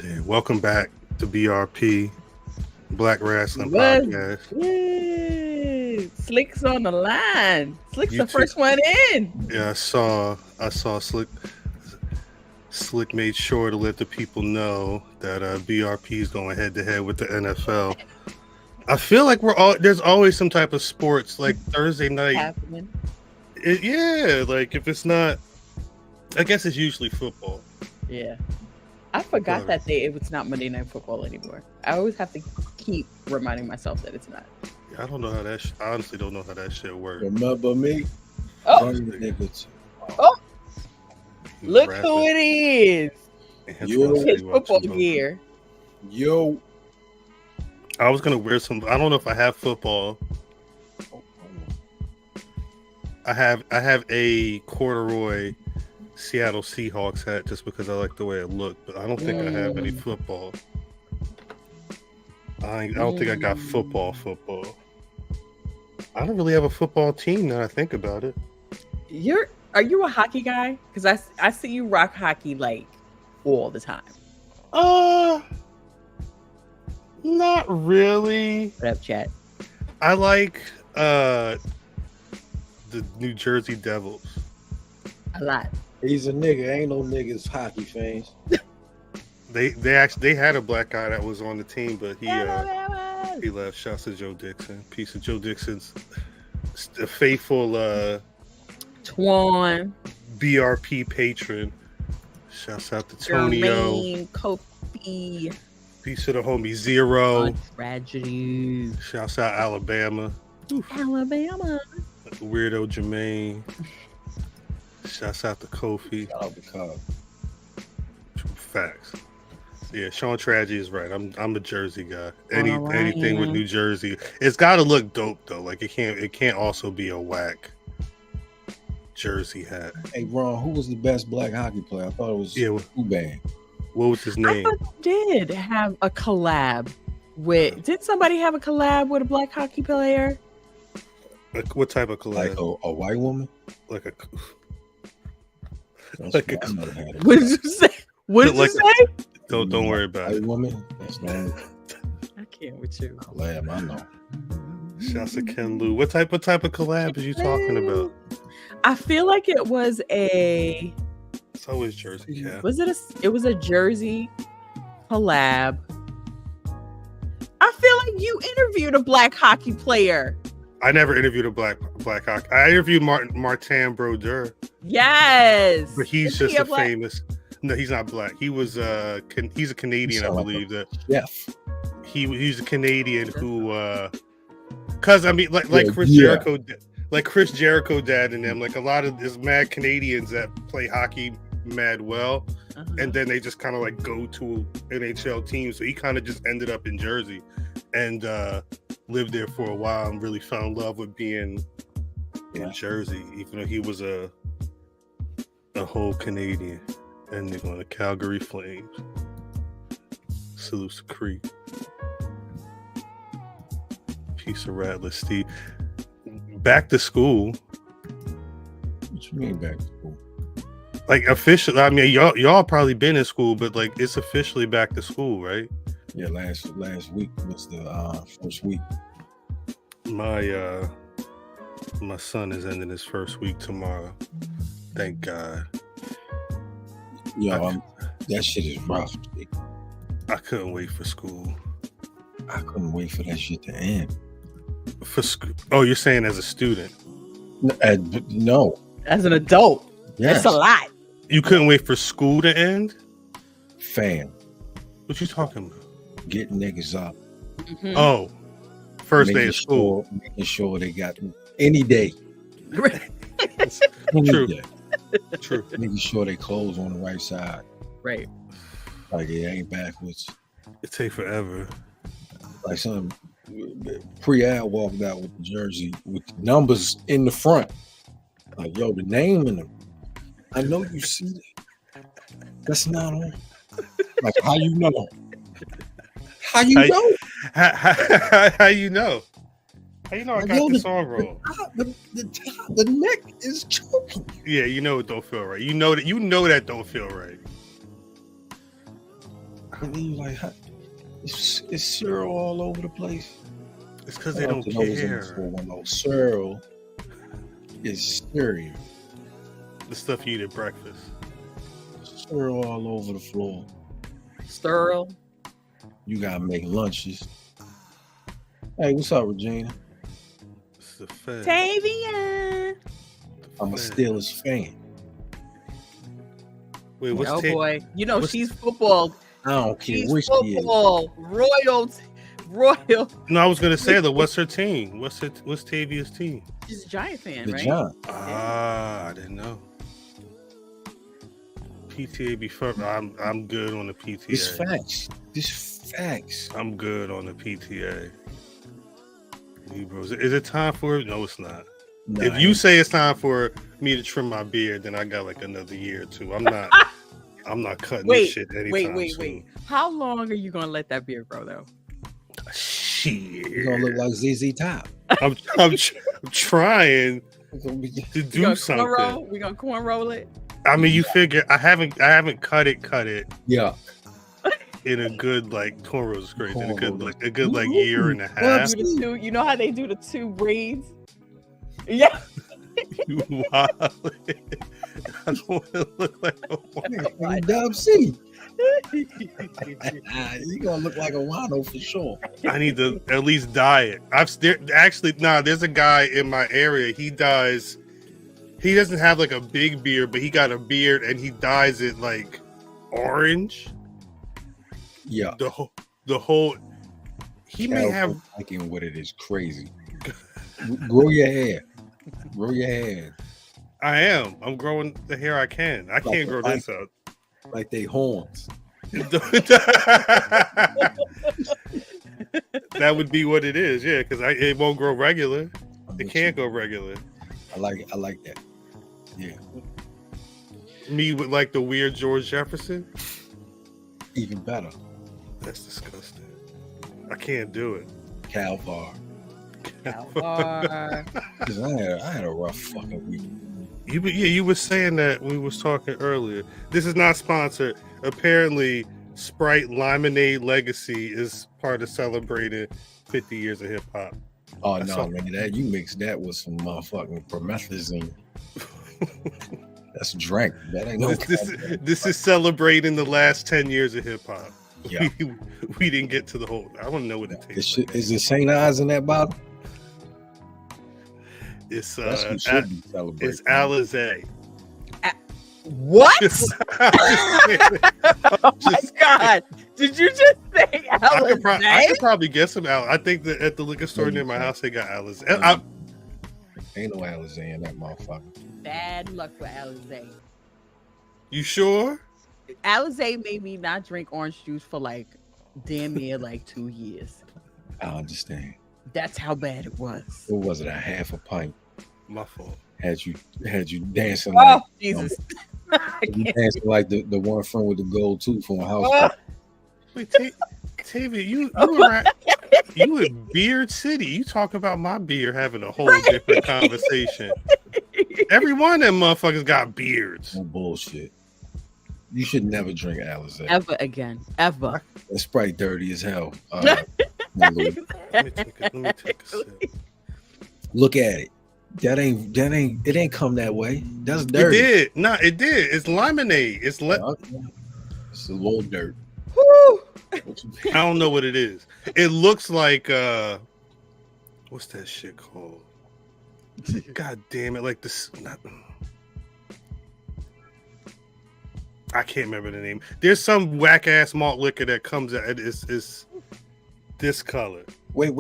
Yeah, welcome back to BRP, Black Rasslin Podcast. Yay! Slick's on the line. Slick's You the first one in. Yeah, I saw Slick. Slick made sure to let the people know that BRP is going head to head with the NFL. I feel like there's always some type of sports like Thursday night. Happening. Like if it's not, I guess it's usually football. Yeah. I forgot that it's not Monday Night Football anymore. I always have to keep reminding myself that it's not. I don't know how that. I honestly don't know how that shit works. Remember me? Oh, look who it is! His football gear. Yo, I was gonna wear some. I don't know if I have football. I have a corduroy Seattle Seahawks hat just because I like the way it looked, but I don't think I have any football. I don't think I got football. I don't really have a football team now I think about it. Are you a hockey guy? Because I see you rock hockey like all the time. Not really. What up, chat? I like the New Jersey Devils. A lot. he's a nigga. Ain't no niggas hockey fans. They had a black guy that was on the team, but he left. Shouts to Joe Dixon. Piece of Joe Dixon's a faithful Twan BRP patron. Shouts out to Tonio. Jermaine, Kofi. Piece of the homie Zero. Tragedy. Shouts out Alabama. Alabama. Weirdo Jermaine. Shouts out to Kofi. Shout out to Cobb. Facts. Yeah, Sean Tragedy is right. I'm a Jersey guy. Anything with New Jersey, it's got to look dope though. Like it can't also be a whack Jersey hat. Hey Ron, who was the best black hockey player? I thought it was Subban. What was his name? I thought they did have a collab with. Did somebody have a collab with a black hockey player? Like what type of collab? Like a white woman? Like a. That's Like What did you say? What did you say? Don't worry about white it. woman? That's not I can't with you. collab, I know. Shouts to Ken Lou. What type of collab is you talking about? I feel like it was a. It's always Jersey Cat. It was a Jersey collab. I feel like you interviewed a black hockey player. I never interviewed a black hockey. I interviewed Martin Brodeur. Yes, But he's just a famous. No, he's not black. He was he's a Canadian, I believe. He's a Canadian who, because I mean, like Chris Jericho, like Chris Jericho dad and them. Like a lot of there's mad Canadians that play hockey mad well, and then they just kind of like go to NHL teams. So he kind of just ended up in Jersey, and lived there for a while and really fell in love with being in Jersey, even though he was a whole Canadian. And they're going to Calgary Flames. Salute to Creek. Piece of Rattler Steve. Back to school. What you mean back to school? Like officially, I mean y'all probably been in school, but like it's officially back to school, right? Yeah, last week was the first week. My son is ending his first week tomorrow. Thank God. Yo, that shit is rough. I couldn't wait for school. I couldn't wait for that shit to end. For school? Oh, you're saying as a student? No. As an adult, yes. It's a lot. You couldn't wait for school to end? Fam. What you talking about? Getting niggas up. Mm-hmm. Oh, first day of school. Making sure they got any day. True. Day. True. Making sure they clothes on the right side. Right. Like it ain't backwards. It take forever. Like some pre-ad walked out with the jersey with the numbers in the front. Like, yo, the name in them. I know you see that. That's not on. Like, how you know? How you know? How you know? How you know I got this on roll? The neck is choking. Yeah, you know it don't feel right. You know that don't feel right. And then you like, huh? It's cereal all over the place. It's because they don't care. Cereal is cereal. The stuff you eat at breakfast. Cereal all over the floor. Cereal. You gotta make lunches. Hey, what's up, Regina? It's the fan. Tavian. I'm a Steelers fan. Wait, what's oh boy, you know she's football. I don't care she's which football. Royal. No, I was gonna say that. What's her team? What's Tavia's team? She's a Giant fan, the right? Giants. I didn't know. PTA before I'm good on the PTA. It's facts. It's facts. I'm good on the PTA. Is it time for it? No, it's not. Nah, if you say it's time for me to trim my beard, then I got like another year or two. I'm not cutting this shit anytime soon. Wait. How long are you gonna let that beard grow though? Shit. You're gonna look like ZZ Top. I'm trying to do something. We gonna cornroll it. I mean, you figure I haven't cut it. Yeah. In a good like cornrows great. In a good year and a half. You know how they do the two braids? Yeah. You wild. I don't want to look like a Dub C. You're gonna look like a wino for sure. I need to at least dye it. There's a guy in my area. He dyes. He doesn't have like a big beard, but he got a beard and he dyes it like orange. Yeah. The whole. He may have liking what it is crazy. Grow your hair. Grow your hair. I am. I'm growing the hair I can. I can't grow this out. Like they horns. That would be what it is, yeah, because it won't grow regular. It can't go regular. I like that. Yeah. Me with like the weird George Jefferson? Even better. That's disgusting. I can't do it. Calvar. Calvar. I had a rough fucking week. You were saying that we was talking earlier. This is not sponsored. Apparently, Sprite Lemonade Legacy is part of celebrating 50 years of hip hop. Oh no, man! That you mix that with some motherfucking promethazine. That's drink. That ain't no. This is celebrating the last 10 years of hip hop. Yeah. We didn't get to the whole. I want to know what it tastes like. Is it St. Ives in that bottle? It's Alizé. What? Oh my God! Did you just say Alizé? I could probably get some Alizé. I think that at the liquor store near my house they got Alizé. Ain't no Alizé in that motherfucker. Bad luck for Alizé. You sure? Alizé made me not drink orange juice for like damn near like 2 years. I understand. That's how bad it was. What was it? A half a pint. My fault. Had you dancing? Oh like, Jesus! You dancing like the one friend with the gold tooth from a house. Wait, Tavia, you in Beard City? You talk about my beard having a whole different conversation. Every one of them motherfuckers got beards. No bullshit. You should never drink Alizé. Ever again. Ever. That Sprite dirty as hell. Let me take a sip. Look at it. It ain't come that way. That's dirty. It did. No, it did. It's lemonade. It's it's a little dirt. Woo! I don't know what it is. It looks like what's that shit called? God damn it! Like this. I can't remember the name. There's some whack ass malt liquor that comes out. It's this color. Wait.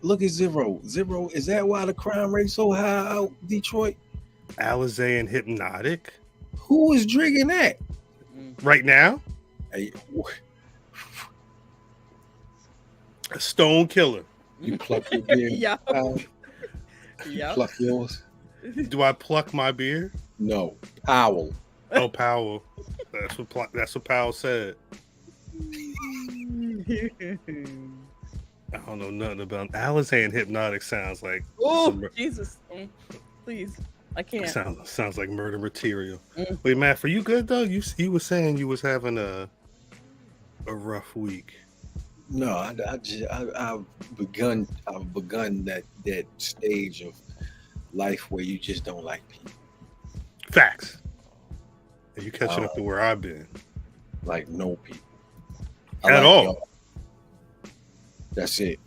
Look at Zero. Zero. Is that why the crime rate so high out Detroit? Alizé and Hypnotic. Who is drinking that right now? Hey, a Stone Killer. you pluck your beer. Yeah. Pluck yours. Do I pluck my beer? No. Powell. Oh, Powell. That's what Powell said. I don't know nothing about Alizé and Hypnotic. Sounds like Jesus, please, I can't. Sounds like murder material. Wait, Matt, for you good though? You were saying you was having a a rough week? No, I've begun that stage of life where you just don't like people. Facts. And you catching up to where I've been. Like no people. At all. Y'all. That's it.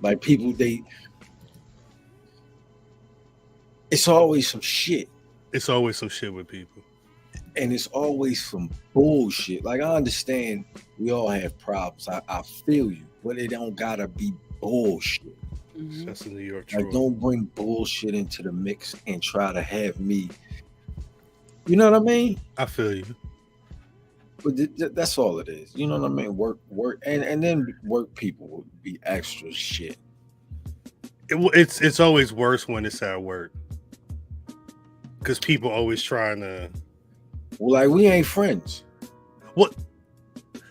Like people, it's always some shit. It's always some shit with people. And it's always some bullshit. Like I understand we all have problems. I feel you, but it don't gotta be bullshit. Mm-hmm. That's a New York like trope. Don't bring bullshit into the mix and try to have me. You know what I mean? I feel you. But that's all it is. You know what I mean? Work, and then work people would be extra shit. It's always worse when it's at work. Because people always trying to. Well, like we ain't friends. What?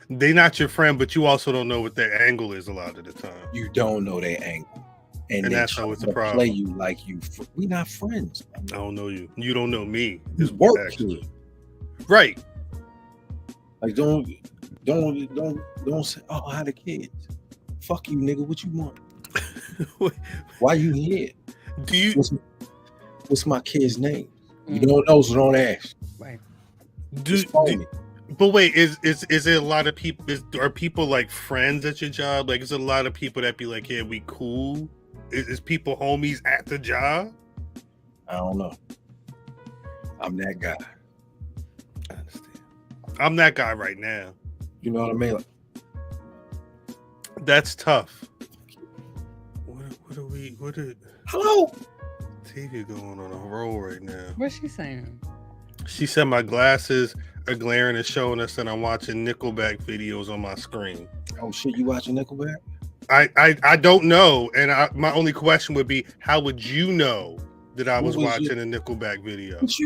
They not your friend, but you also don't know what their angle is a lot of the time. You don't know their angle, and that's always the problem. Play you like you. We not friends. I don't know you. You don't know me. It's work here, right? Like don't say, oh, how the kids? Fuck you, nigga. What you want? Why you here? Do you? What's my kid's name? You don't know, so don't ask. Right. But wait, is it a lot of people? Are people like friends at your job? Like, is it a lot of people that be like, "Yeah, we cool"? Is people homies at the job? I don't know. I'm that guy. I understand. I'm that guy right now. You know what I mean? Like, that's tough. What are hello? TV going on a roll right now? What's she saying? She said my glasses are glaring and showing us that I'm watching Nickleback videos on my screen. Oh shit, you watching Nickleback? I don't know, and my only question would be, how would you know that I was watching a Nickelback video? But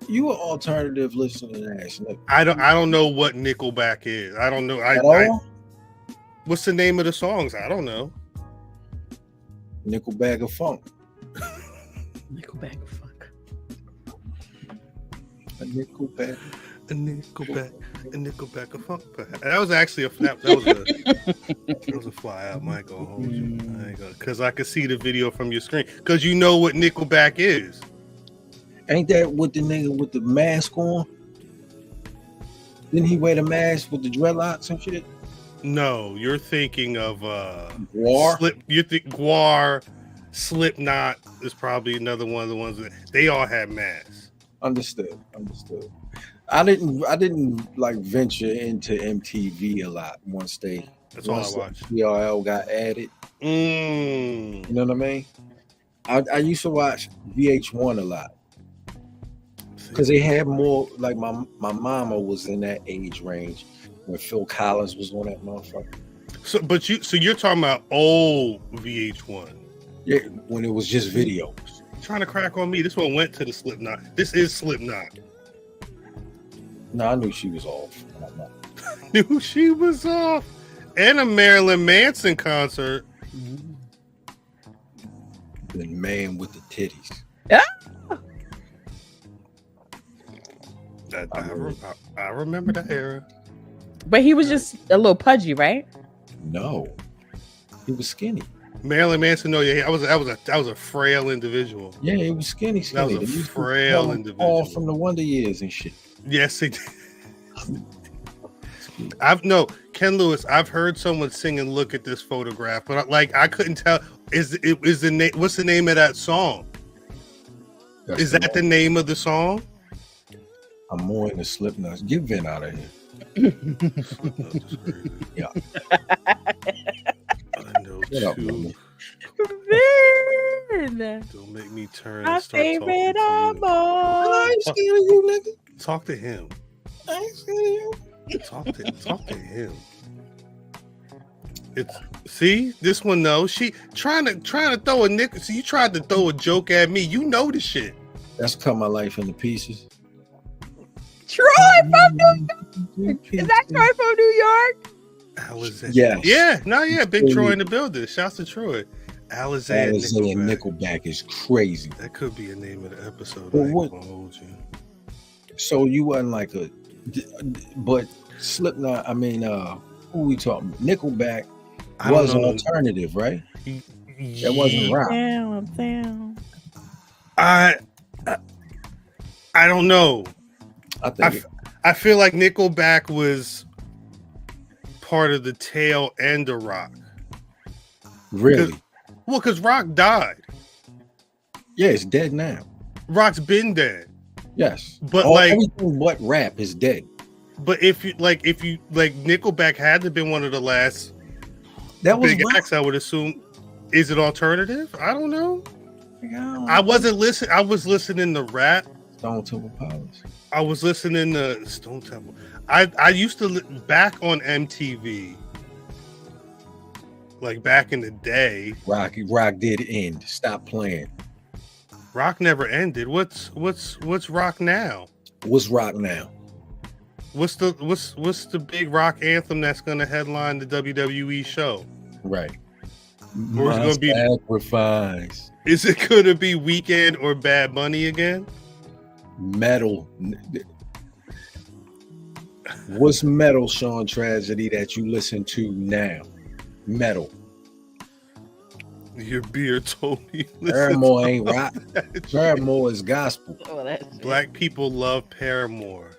you an alternative listening ass. I don't know what Nickelback is. I don't know. What's the name of the songs? I don't know. Nickelback of Funk. Nickleback of Funk. A Nickelback. A Nickelback of Funk. That was actually that was a fly out. I ain't gonna hold you. Because I could see the video from your screen. Because you know what Nickelback is. Ain't that with the nigga with the mask on? Didn't he wear the mask with the dreadlocks and shit? No, you're thinking of Guar. You think Guar, Slipknot is probably another one of the ones that they all had masks. Understood. I didn't like venture into MTV a lot once I watched. PRL got added. You know what I mean? I used to watch VH1 a lot because they had more. Like my mama was in that age range when Phil Collins was on that motherfucker. So you're talking about old VH1? Yeah, when it was just videos. Trying to crack on me. This one went to the Slipknot. This is Slipknot. No, I knew she was off. Knew she was off. And a Marilyn Manson concert. The man with the titties. Yeah. I remember that era. But he was just a little pudgy, right? No, he was skinny. Marilyn Manson, no, yeah, I was a frail individual. Yeah, he was skinny. That was a frail individual. All from the Wonder Years and shit. Yes, it did. Ken Lewis. I've heard someone sing and look at this photograph, but I couldn't tell. What's the name of that song? Is that the name of the song? I'm more into Slipknot. Get Vin out of here. Yeah. I know too. Vin. Don't make me turn. My and start favorite talking to I ain't scared of you, nigga. you. Talk to him. I ain't scared of you. Talk to him. This one though. She trying to throw a nick. So you tried to throw a joke at me. You know the shit. That's cut my life into pieces. Troy from New York. Is that Troy from New York? Alizé. Yeah. Big Troy in the building. Shouts to Troy. Alizé and Nickleback is crazy. That could be a name of the episode. Well, what? So you wasn't like But Slipknot, who we talking? Nickelback was an alternative, right? That wasn't rock. Damn. I don't know. I feel like Nickelback was part of the tail end of rock. Really? Because rock died. Yeah, it's dead now. Rock's been dead. Yes, but everything but rap is dead. But if you Nickelback had to have been one of the last big acts, I would assume. Is it alternative? I don't know. I wasn't listening. I was listening to rap. Stone Temple Pilots. I was listening to Stone Temple. I used to back on MTV. Like back in the day. Rock did end. Stop playing. Rock never ended. What's rock now? What's rock now? What's the big rock anthem that's gonna headline the WWE show? Right. Or is it gonna be Sacrifice? Is it gonna be Weekend or Bad Bunny again? Metal. What's metal, Sean Tragedy, that you listen to now? Metal. Your beard told me. Paramore ain't rock. Paramore is gospel. Black people love Paramore.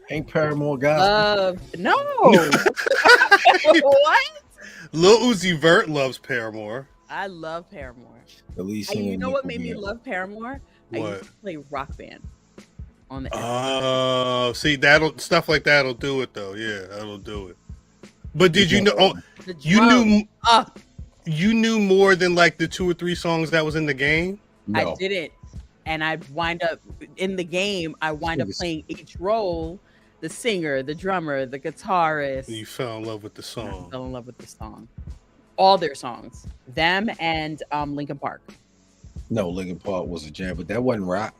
Ain't Paramore gospel? No. What? Lil Uzi Vert loves Paramore. I love Paramore. At least you know what made me love Paramore? What? I used to play Rock Band on the Oh, see, stuff like that'll do it though. Yeah, that'll do it. But did you know? You knew more than like the 2 or 3 songs that was in the game? No. I didn't. And I wind up in the game, playing each role, the singer, the drummer, the guitarist. You fell in love with the song. I fell in love with the song. All their songs. Them and Linkin Park. No, Linkin Park was a jam, but that wasn't rock.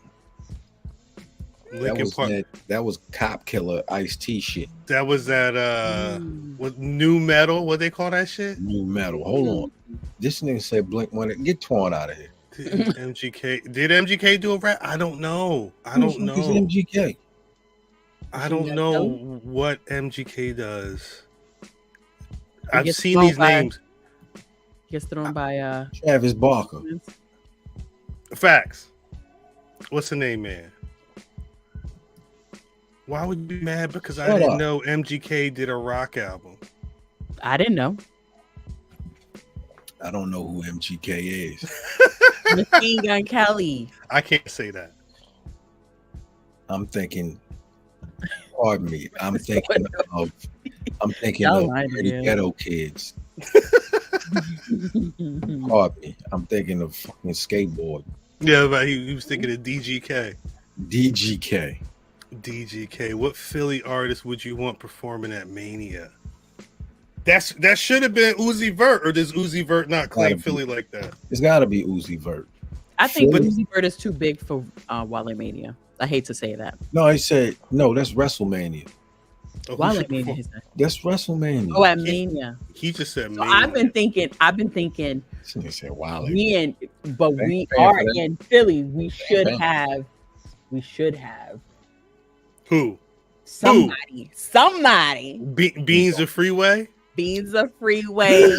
That was Cop Killer Ice-T shit. That was that what new metal? What they call that shit? New metal. Hold on. This nigga said Blink Money. Get torn out of here. Did MGK do a rap? I don't know. Who's MGK? I don't know what MGK does. I've seen these names. Gets thrown by Travis Barker. Facts. What's the name, man? Why would you be mad? Because I didn't know MGK did a rock album. I didn't know. I don't know who MGK is. Machine Gun Kelly. I can't say that. I'm thinking. Pardon me. I'm thinking of Pretty Ghetto Kids. Pardon me. I'm thinking of fucking skateboard. Yeah, but he was thinking of DGK. DGK. What Philly artist would you want performing at Mania? That should have been Uzi Vert, or does Uzi Vert not claim Philly like that? It's got to be Uzi Vert. I think Uzi Vert is too big for Wale Mania. I hate to say that. No, he said no. That's WrestleMania. Wale Mania is that? That's WrestleMania. Oh, at Mania. He just said so Mania. I've been thinking. He said Wale. We are in Philly. We should have. Who? Somebody. Beans of Freeway. Beans of Freeway.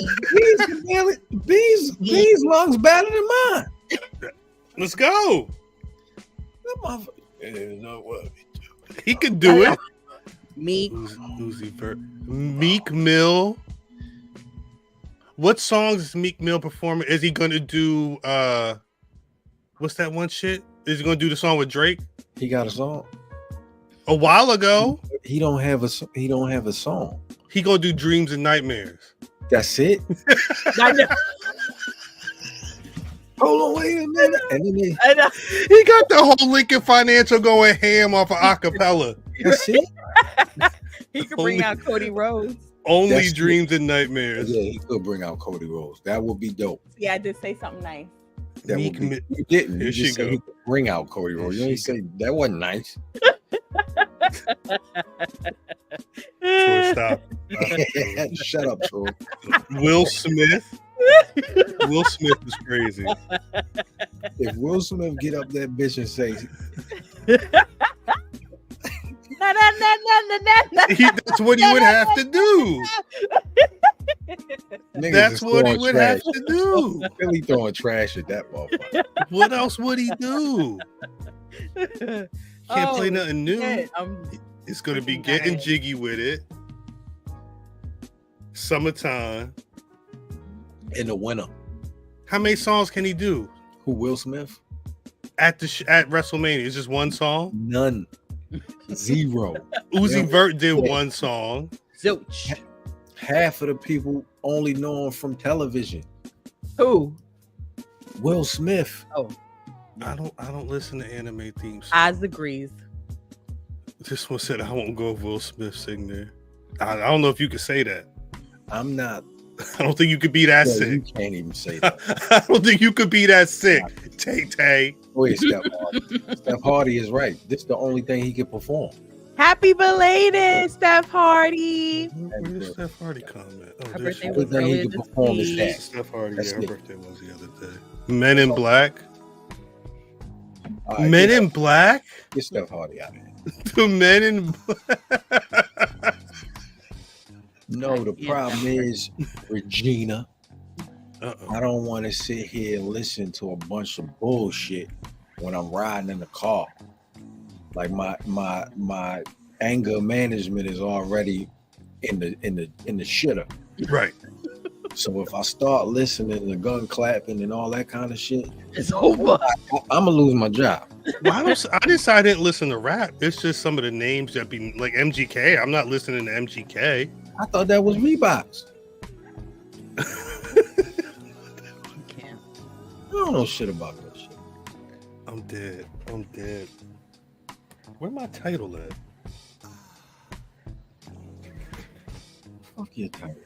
Beans lungs better than mine. Let's go. He could do it. Meek Mill. What songs is Meek Mill performing? Is he gonna do what's that one shit? Is he gonna do the song with Drake? He got a song. A while ago. He don't have a song. He gonna do Dreams and Nightmares. That's it. Hold on, wait a minute. And then he got the whole Lincoln Financial going ham off of acapella. That's it. He could bring out Cody Rhodes. Only Dreams and Nightmares. Yeah, he could bring out Cody Rhodes. That would be dope. Yeah, I did say something nice. You didn't. You just said he could bring out Cody Rhodes. You didn't say that wasn't nice. Troy, stop. Shut up, Troy. Will Smith. Will Smith is crazy. If Will Smith get up that bitch and say That's what he would have to do. That's what he would have to do. Really throwing trash at that motherfucker. What else would he do? Can't play nothing new. It's gonna be getting jiggy with it. Summertime. In the winter. How many songs can he do? Who, Will Smith? At WrestleMania, it's just one song? None. Zero. Uzi Vert did one song. Zilch. Half of the people only know him from television. Who? Will Smith. Oh. I don't listen to anime themes. Oz agrees. This one said I won't go with Will Smith sing there. I don't know if you could say that. I'm not. I don't think you could be that sick. You can't even say that. I don't think you could be that sick. Tay. Wait, Steph Hardy. Steph Hardy is right. This is the only thing he can perform. Happy belated, Steph Hardy. Where did Steph Hardy comment? Oh, her birthday was earlier this week. Steph Hardy, her birthday was the other day. Men in Black. Men in Black? Get Steph Hardy out of here. The Men in Black. No, the problem is Regina. I don't want to sit here and listen to a bunch of bullshit when I'm riding in the car. Like my anger management is already in the shitter. Right. So if I start listening to gun clapping and all that kind of shit, it's over. I'm gonna lose my job. Well, I decided I didn't listen to rap. It's just some of the names that be like MGK. I'm not listening to MGK. I thought that was Reeboks. I don't know shit about that shit. I'm dead. Where my title at? Fuck your title.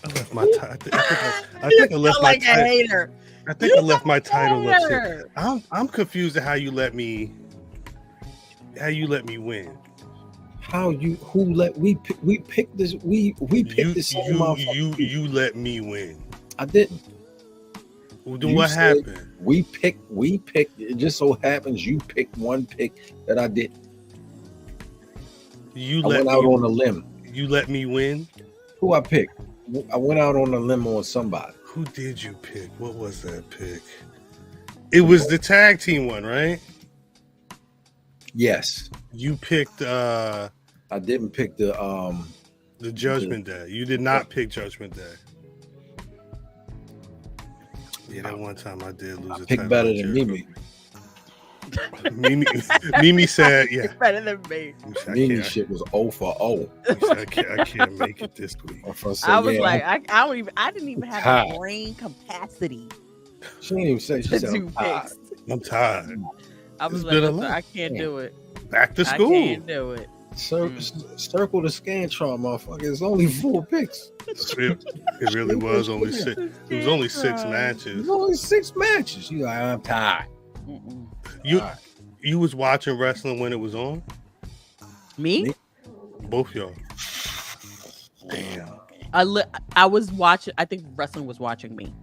I left my title. I think I left my title. A hater. I think I left my title up here. I'm confused at how you let me win. We picked this song. You let me win. I didn't. Well, then what happened? We picked. It just so happens you picked one pick that I didn't. I went out on a limb. You let me win? Who I picked? I went out on a limb on somebody. Who did you pick? What was that pick? It was the tag team one, right? Yes. You picked I didn't pick the Judgment Day. You did not pick Judgment Day. Yeah, that one time I did lose. I picked better than Mimi. Mimi said, "Yeah, it's better than me." Mimi shit was 0 for 0. I can't make it this week. I was like, I didn't even have the brain capacity. She didn't even say she said I'm tired. I was like, I can't do it. Back to school. I can't do it. Circle the Scantron, motherfucker. It's only 4 picks. It really was only 6. It was only 6 matches. It was only 6 matches. You like, I'm tired. You was watching wrestling when it was on? Me? Both y'all. Damn. I was watching. I think wrestling was watching me.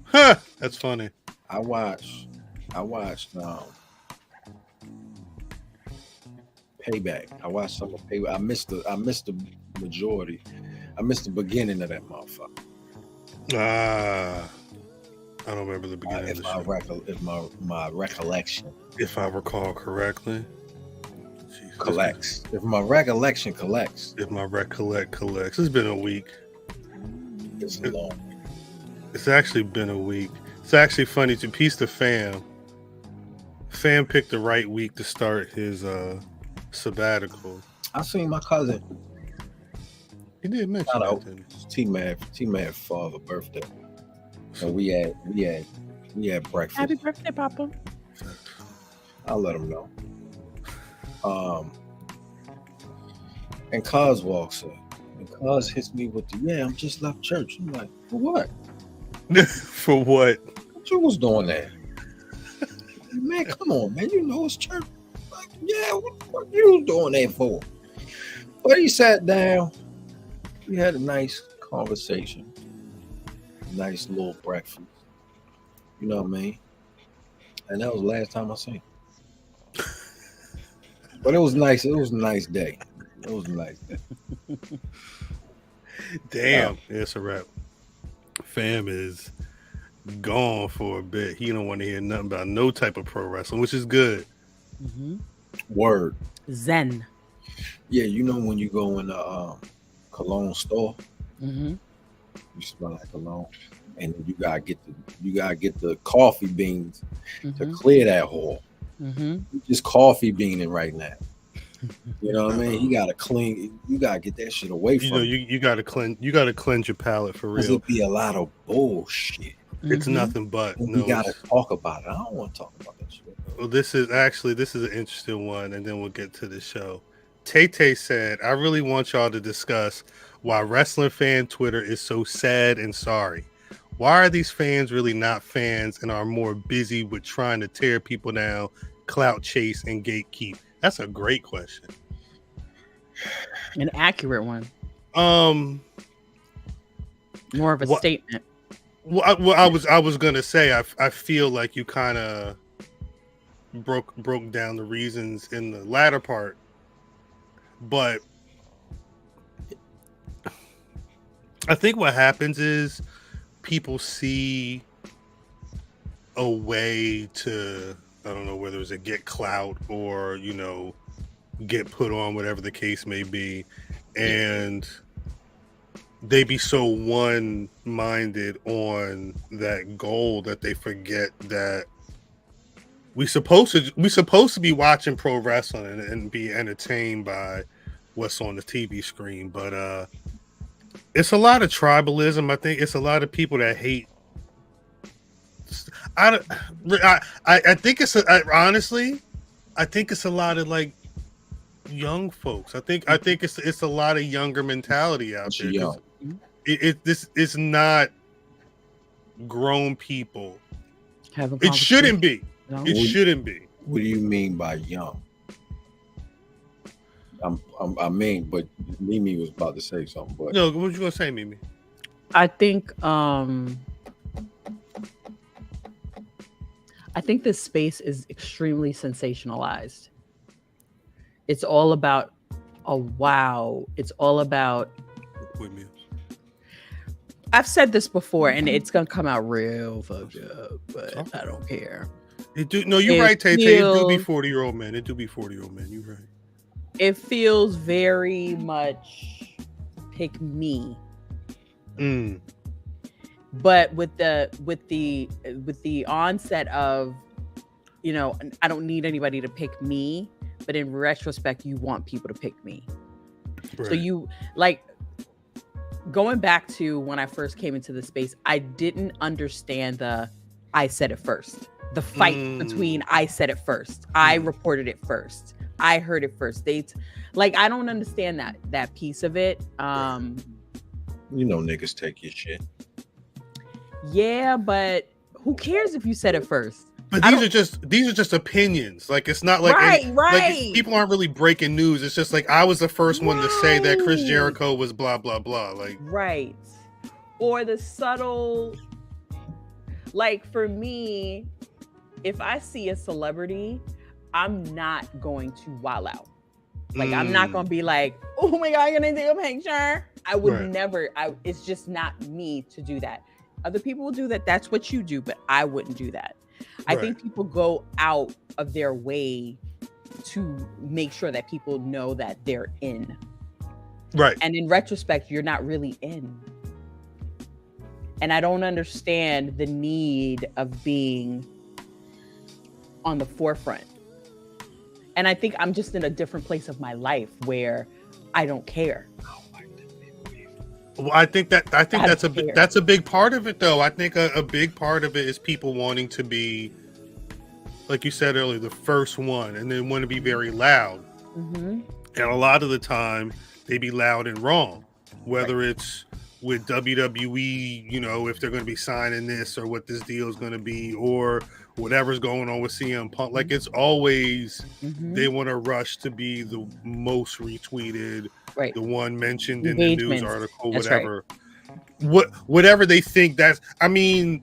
Huh. That's funny. I watched Payback. I watched some of Payback. I missed the majority. I missed the beginning of that motherfucker. I don't remember the beginning of the show. My recollection. If I recall correctly. Collects. If my recollection collects. If my recollect collects. It's been a week. It's long. It's actually been a week. It's actually funny to piece the fam. Fam picked the right week to start his sabbatical. I seen my cousin. He did mention that. T-Mad father birthday. So we had breakfast. Happy birthday, Papa. I'll let him know. And Cuz walks in. And Cuz hits me with I'm just left church. I'm like, for what? For what? What you was doing there? Man, come on, man. You know it's church. Like, what you was doing there for? But he sat down. We had a nice conversation. Nice little breakfast. You know what I mean? And that was the last time I seen him. But it was nice. It was a nice day. It was a nice day. Damn, it's a wrap. Fam is gone for a bit. He don't want to hear nothing about no type of pro wrestling, which is good. Mm-hmm. Word. Zen. Yeah, you know when you go in a cologne store, mm-hmm. you smell like cologne, and you gotta get the coffee beans to clear that hole. Mm-hmm. You just coffee beaning right now. You know what I mean? You gotta get that shit away from you gotta cleanse your palate for real. It'd be a lot of bullshit. It's nothing but we gotta talk about it. I don't want to talk about that shit. Well, this is an interesting one, and then we'll get to the show. Tay said, I really want y'all to discuss why wrestling fan Twitter is so sad and sorry. Why are these fans really not fans and are more busy with trying to tear people down, clout chase, and gatekeep? That's a great question. An accurate one. More of a statement. Well, I was gonna say I feel like you kind of broke down the reasons in the latter part, but I think what happens is people see a way to, I don't know whether it's a get clout or get put on, whatever the case may be, and they be so one-minded on that goal that they forget that we supposed to be watching pro wrestling and be entertained by what's on the TV screen, but it's a lot of tribalism. I think it's a lot of people that hate. I think honestly, I think it's a lot of like young folks. I think it's a lot of younger mentality out there. It's not grown people. It shouldn't be. No. It shouldn't be. What do you mean by young? But Mimi was about to say something. But no, what you gonna say, Mimi? I think this space is extremely sensationalized. It's all about a wow. It's all about. I've said this before, and it's gonna come out real fucked up, but I don't care. You're right, Tay. It do be 40-year-old men. It do be 40-year-old men. You're right. It feels very much pick me. But with the onset of, I don't need anybody to pick me, but in retrospect, you want people to pick me. Right. So you going back to when I first came into the space, I didn't understand I said it first. The fight between I said it first. I reported it first. I heard it first. I don't understand that piece of it. Niggas take your shit. Yeah, but who cares if you said it first? But these are just opinions. Like, it's not like right. Like, people aren't really breaking news. It's just like I was the first one to say that Chris Jericho was blah blah blah. Like, right. Or the subtle, like, for me, if I see a celebrity, I'm not going to wow out. Like, I'm not going to be like, oh my God, you're going to take a picture. I would never. It's just not me to do that. Other people will do that. That's what you do, but I wouldn't do that. I think people go out of their way to make sure that people know that they're in. Right. And in retrospect, you're not really in. And I don't understand the need of being on the forefront. And I think I'm just in a different place of my life where I don't care. Well, I think that's a big part of it, though. I think a big part of it is people wanting to be, like you said earlier, the first one, and then want to be very loud. Mm-hmm. And a lot of the time, they be loud and wrong. Whether it's with WWE, if they're going to be signing this or what this deal is going to be, or whatever's going on with CM Punk. Like, it's always they want to rush to be the most retweeted. Right. The one mentioned in the news article, whatever. Right. Whatever they think that's. I mean,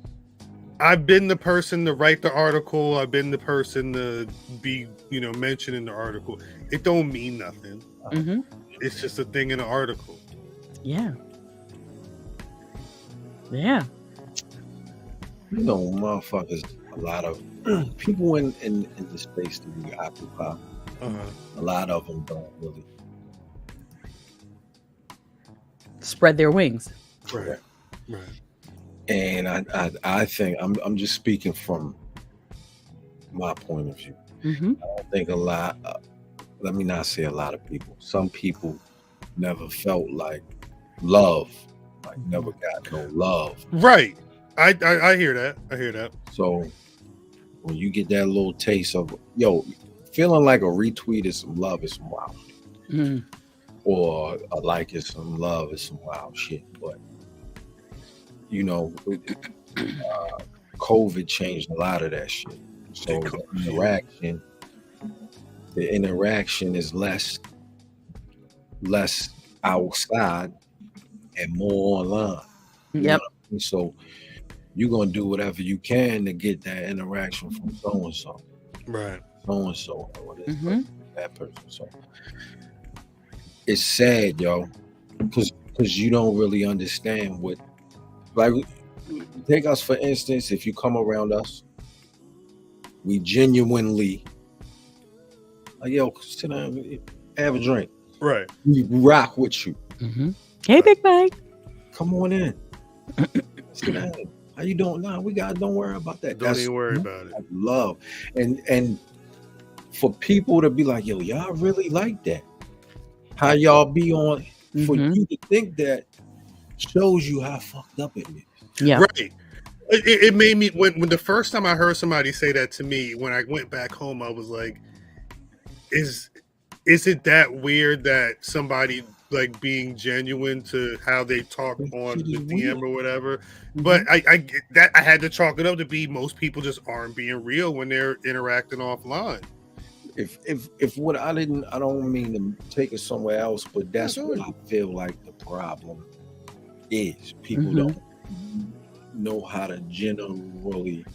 I've been the person to write the article. I've been the person to be, mentioned in the article. It don't mean nothing. Mm-hmm. It's just a thing in the article. Yeah. Yeah. Motherfuckers, a lot of people in the space that we occupy, a lot of them don't really spread their wings. Right. And I think I'm just speaking from my point of view. Mm-hmm. I don't think a lot. Let me not say a lot of people. Some people never felt like love, like never got no love. Right. I hear that. I hear that. So when you get that little taste of feeling like a retweet is some love is some wild shit. Mm-hmm. Or a like is some love is some wild shit. But COVID changed a lot of that shit. So the interaction is less outside and more online. Yep. So you're gonna do whatever you can to get that interaction from so and so. Right. So and so, or this person, that person. So it's sad, yo, because you don't really understand what, like, take us for instance. If you come around us, we genuinely, like, yo, sit down, have a drink. Right. We rock with you. Mm-hmm. Hey, Big Mike. Come on in. Sit down. How you doing? Nah, don't worry about that. Don't even worry about it. Love. And for people to be like, yo, y'all really like that. How y'all be on, for you to think that shows you how fucked up it is. Yeah. Right. It made me, when the first time I heard somebody say that to me, when I went back home, I was like, is it that weird that somebody like being genuine to how they talk on the DM or whatever? But I get that. I had to chalk it up to be most people just aren't being real when they're interacting offline. If what I don't mean to take it somewhere else, but that's what I feel like the problem is. People don't know how to genuinely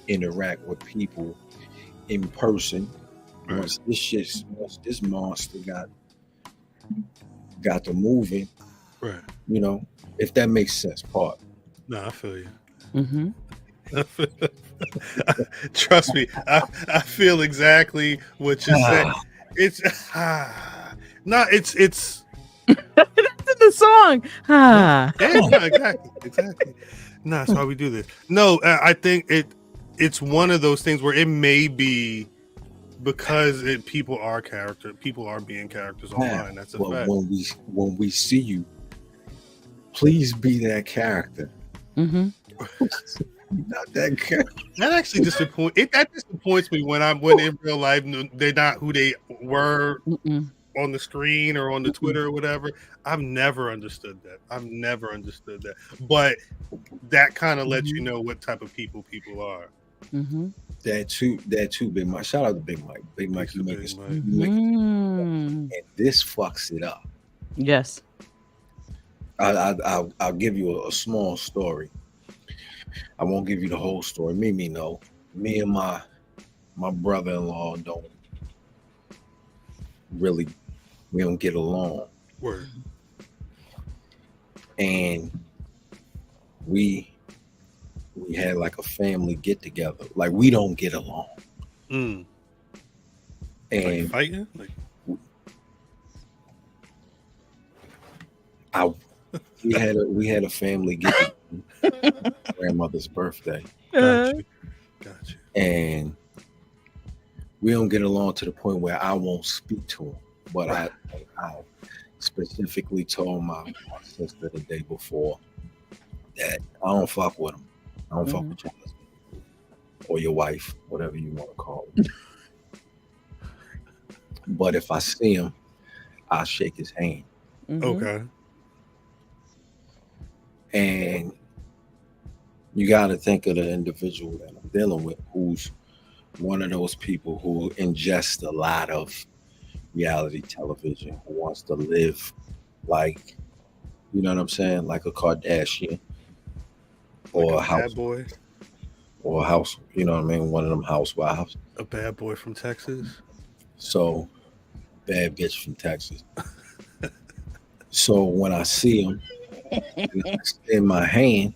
interact with people in person. Right. Once this monster got to moving, right? If that makes sense. Part. No, I feel you. Trust me, I feel exactly what you're saying. It's it's that's in the song. Yeah, exactly. No, that's why we do this. No, I think it's one of those things where it may be because people are being characters online. That's a fact. When we see you, please be that character. Not that character. That actually disappoints me when in real life they're not who they were on the screen or on the Twitter or whatever. I've never understood that. But that kind of lets you know what type of people are. That too, Big Mike. Shout out to Big Mike. Big Mike, you make it. And this fucks it up. Yes. I'll give you a small story. I won't give you the whole story. Me know. Me and my brother-in-law we don't get along. Word. And we had like a family get together. Like, we don't get along. And like fighting? We had a family get together. Grandmother's birthday. Gotcha. And we don't get along to the point where I won't speak to him. But I specifically told my sister the day before that I don't fuck with him. I don't fuck with your husband or your wife, whatever you want to call it. But if I see him, I'll shake his hand. Okay. And you got to think of the individual that I'm dealing with, who's one of those people who ingest a lot of reality television, who wants to live like, you know what I'm saying, like a Kardashian, or like a house bad boy, or a house. You know what I mean? One of them housewives. A bad boy from Texas. So bad bitch from Texas. So when I see him and I extend my hand,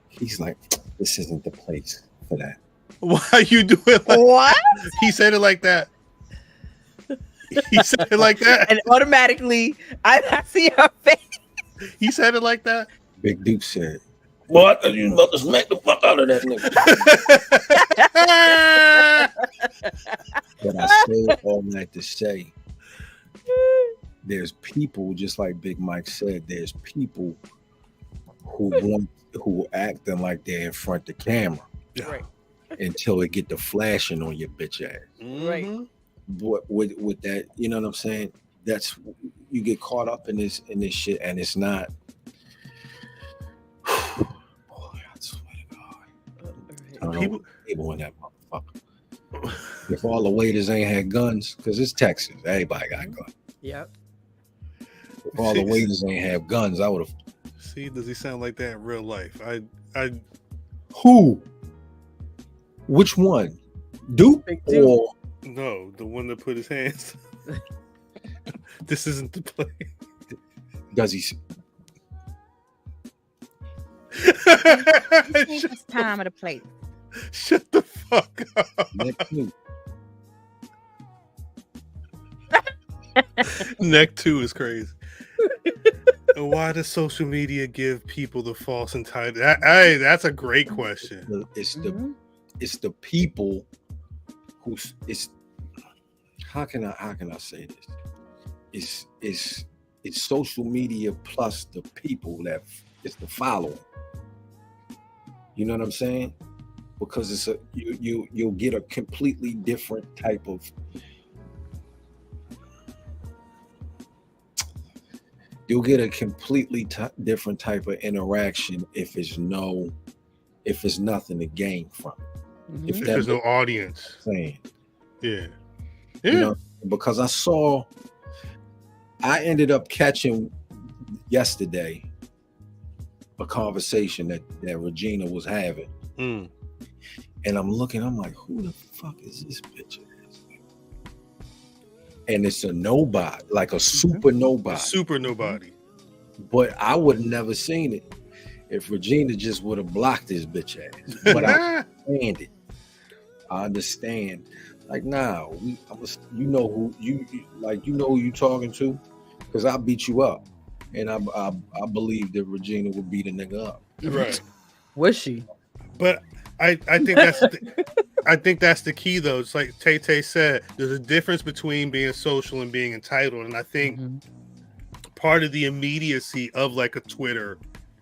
he's like, "This isn't the place for that." Why you do it like what? He said it like that. He said it like that. And automatically, I see her face. He said it like that. Big Duke said, "What? You about to smack the fuck out of that nigga?" But I say all that to say, there's people, just like Big Mike said, there's people who acting like they're in front of the camera, Right. Until it get the flashing on your bitch ass, Right. But with that, you know what I'm saying? That's, you get caught up in this shit, and it's not. Boy, I swear to God, I don't know people in that motherfucker. If all the waiters ain't had guns, because it's Texas, everybody got guns. Yep. If all the waiters ain't have guns, I would have. See, does he sound like that in real life? Who? Which one? Duke or no, the one that put his hands. This isn't the play. Does he? It's time of the plate. Shut the fuck up. Neck 2 is crazy. And why does social media give people the false entitlement? Hey, that's a great question. It's the people who it's. How can I say this? It's social media plus the people that it's the following. You know what I'm saying? Because it's you'll get a completely different type of. You'll get a completely different type of interaction if it's nothing to gain from it. If there's no audience. Saying. Yeah. You know, because I ended up catching yesterday a conversation that Regina was having. And I'm like, who the fuck is this bitch? And it's a nobody, like a super nobody. Super nobody. But I would have never seen it if Regina just would have blocked this bitch ass. But I understand it. I understand. Like, nah, you know who you talking to, because I beat you up, and I believe that Regina would beat a nigga up. Right? Was she? But I think that's I think that's the key, though. It's like Tay said, there's a difference between being social and being entitled, and I think part of the immediacy of like a Twitter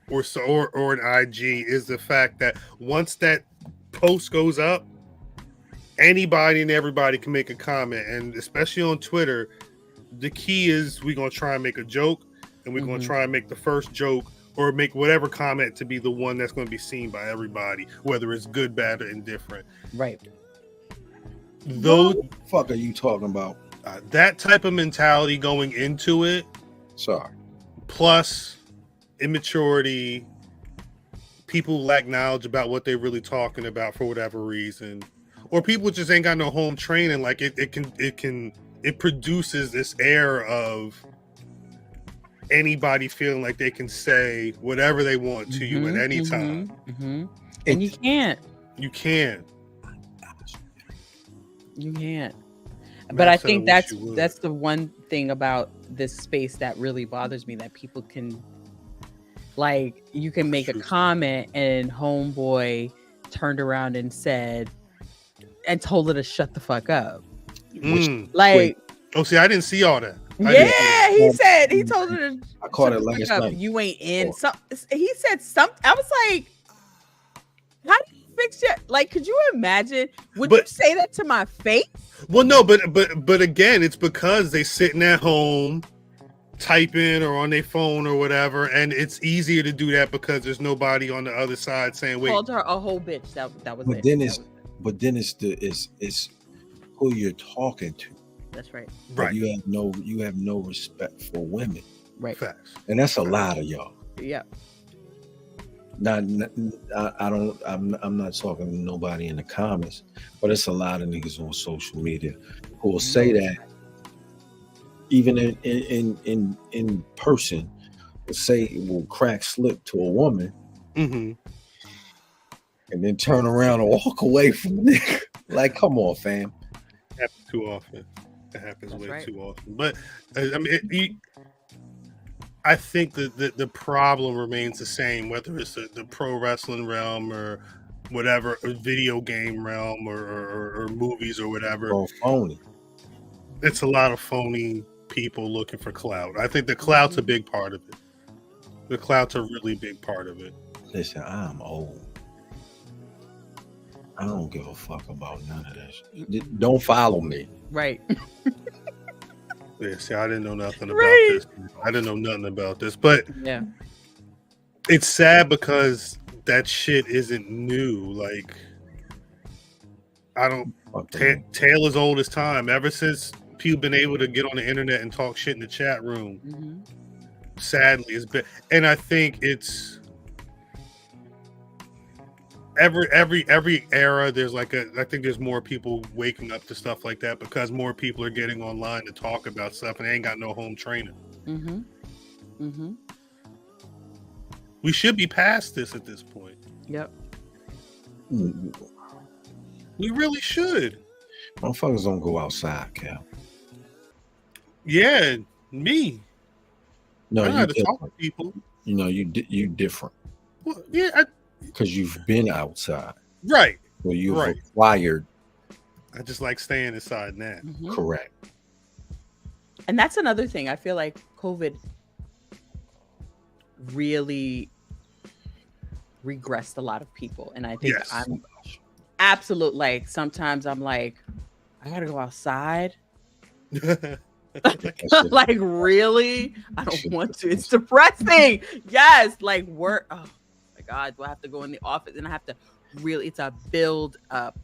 or an IG is the fact that once that post goes up, anybody and everybody can make a comment, and especially on Twitter, the key is we're gonna try and make a joke, and we're gonna try and make the first joke or make whatever comment to be the one that's going to be seen by everybody, whether it's good, bad, or indifferent. Right. What the fuck are you talking about? That type of mentality going into it. Sorry. Plus immaturity. People lack knowledge about what they're really talking about for whatever reason, or people just ain't got no home training. Like it produces this air of anybody feeling like they can say whatever they want to you at any time. And you can't. You can't. But I think that's the one thing about this space that really bothers me, that people can, like, you can make a comment and homeboy turned around and told her to shut the fuck up. Like, oh, see, I didn't see all that. He told her to. I caught it last night. You ain't in. He said something. I was like, how do you fix it? Like, could you imagine? Would you say that to my face? Well, no, but again, it's because they sitting at home typing or on their phone or whatever, and it's easier to do that because there's nobody on the other side saying, "Wait." Called her a whole bitch. That was but it. Then it's who you're talking to. That's right. Right. You have no respect for women. Right. Facts. And that's a lot of y'all. Yeah. I'm not talking to nobody in the comments, but it's a lot of niggas on social media who will say that even in person, will crack slip to a woman, and then turn around and walk away from the nigga. Like, come on, fam. It happens too often. It happens too often. But I mean, I think that the problem remains the same, whether it's the pro wrestling realm or whatever, or video game realm or movies or whatever. Oh, phony. It's a lot of phony people looking for clout. I think the clout's a big part of it. The clout's a really big part of it. Listen, I'm old. I don't give a fuck about none of this. Don't follow me. Right. Yeah, see, I didn't know nothing about this. I didn't know nothing about this, but yeah, it's sad because that shit isn't new. Like, I don't. Tale as old as time. Ever since people been able to get on the internet and talk shit in the chat room, sadly, it's been. And I think it's every era. There's like I think there's more people waking up to stuff like that because more people are getting online to talk about stuff and they ain't got no home training. We should be past this at this point. Yep. We really should. Motherfuckers don't go outside, Cal. Yeah, me. No, I you had to talk to people. You know, you different. Well, yeah, because you've been outside, right? Well, you've acquired. I just like staying inside now. Correct. And that's another thing. I feel like COVID really regressed a lot of people, and I think I'm absolute. Like, sometimes I'm like, I gotta go outside. Like, really? I don't want to. It's depressing. Yes, like work. Oh my God, do I have to go in the office and I have to really? It's a build up,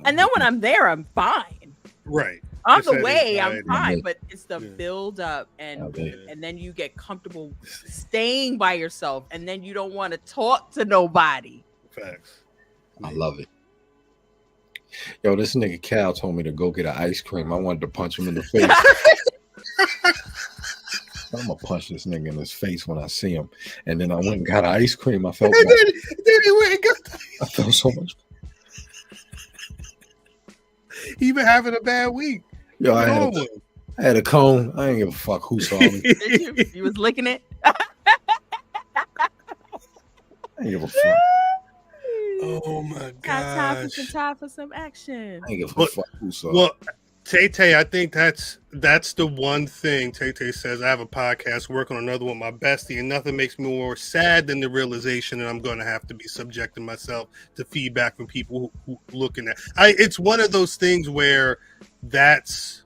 and then when I'm there, I'm fine. Right. On the way, I'm fine, but it's the build up, and then you get comfortable staying by yourself, and then you don't want to talk to nobody. Facts. I love it. Yo, this nigga Cal told me to go get an ice cream. I wanted to punch him in the face. I'm gonna punch this nigga in his face when I see him. And then I went and got an ice cream. I felt. I felt so much. He been having a bad week. Yo, I had a cone. I ain't give a fuck who saw me. Did you? You was licking it. I ain't give a fuck. Oh my God! Time for some action. I ain't give a fuck who saw. Well, Tay, I think that's the one thing Tay says. I have a podcast working on another one, my bestie, and nothing makes me more sad than the realization that I'm going to have to be subjecting myself to feedback from people who looking at. It's one of those things where that's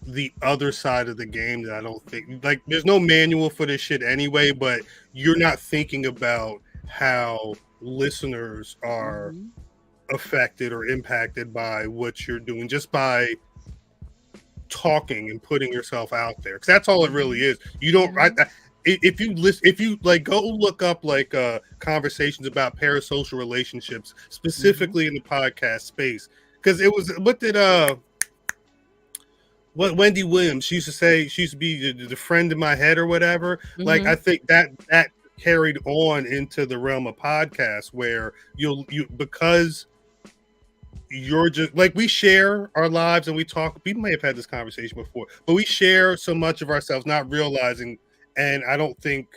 the other side of the game that I don't think, like, there's no manual for this shit anyway, but you're not thinking about how listeners are affected or impacted by what you're doing just by talking and putting yourself out there, because that's all it really is. You don't if you like go look up like conversations about parasocial relationships specifically in the podcast space, because it was what Wendy Williams, she used to say, she used to be the friend in my head or whatever. Like, I think that carried on into the realm of podcasts where you because you're just like, we share our lives and we talk. We may have had this conversation before, but we share so much of ourselves, not realizing. And I don't think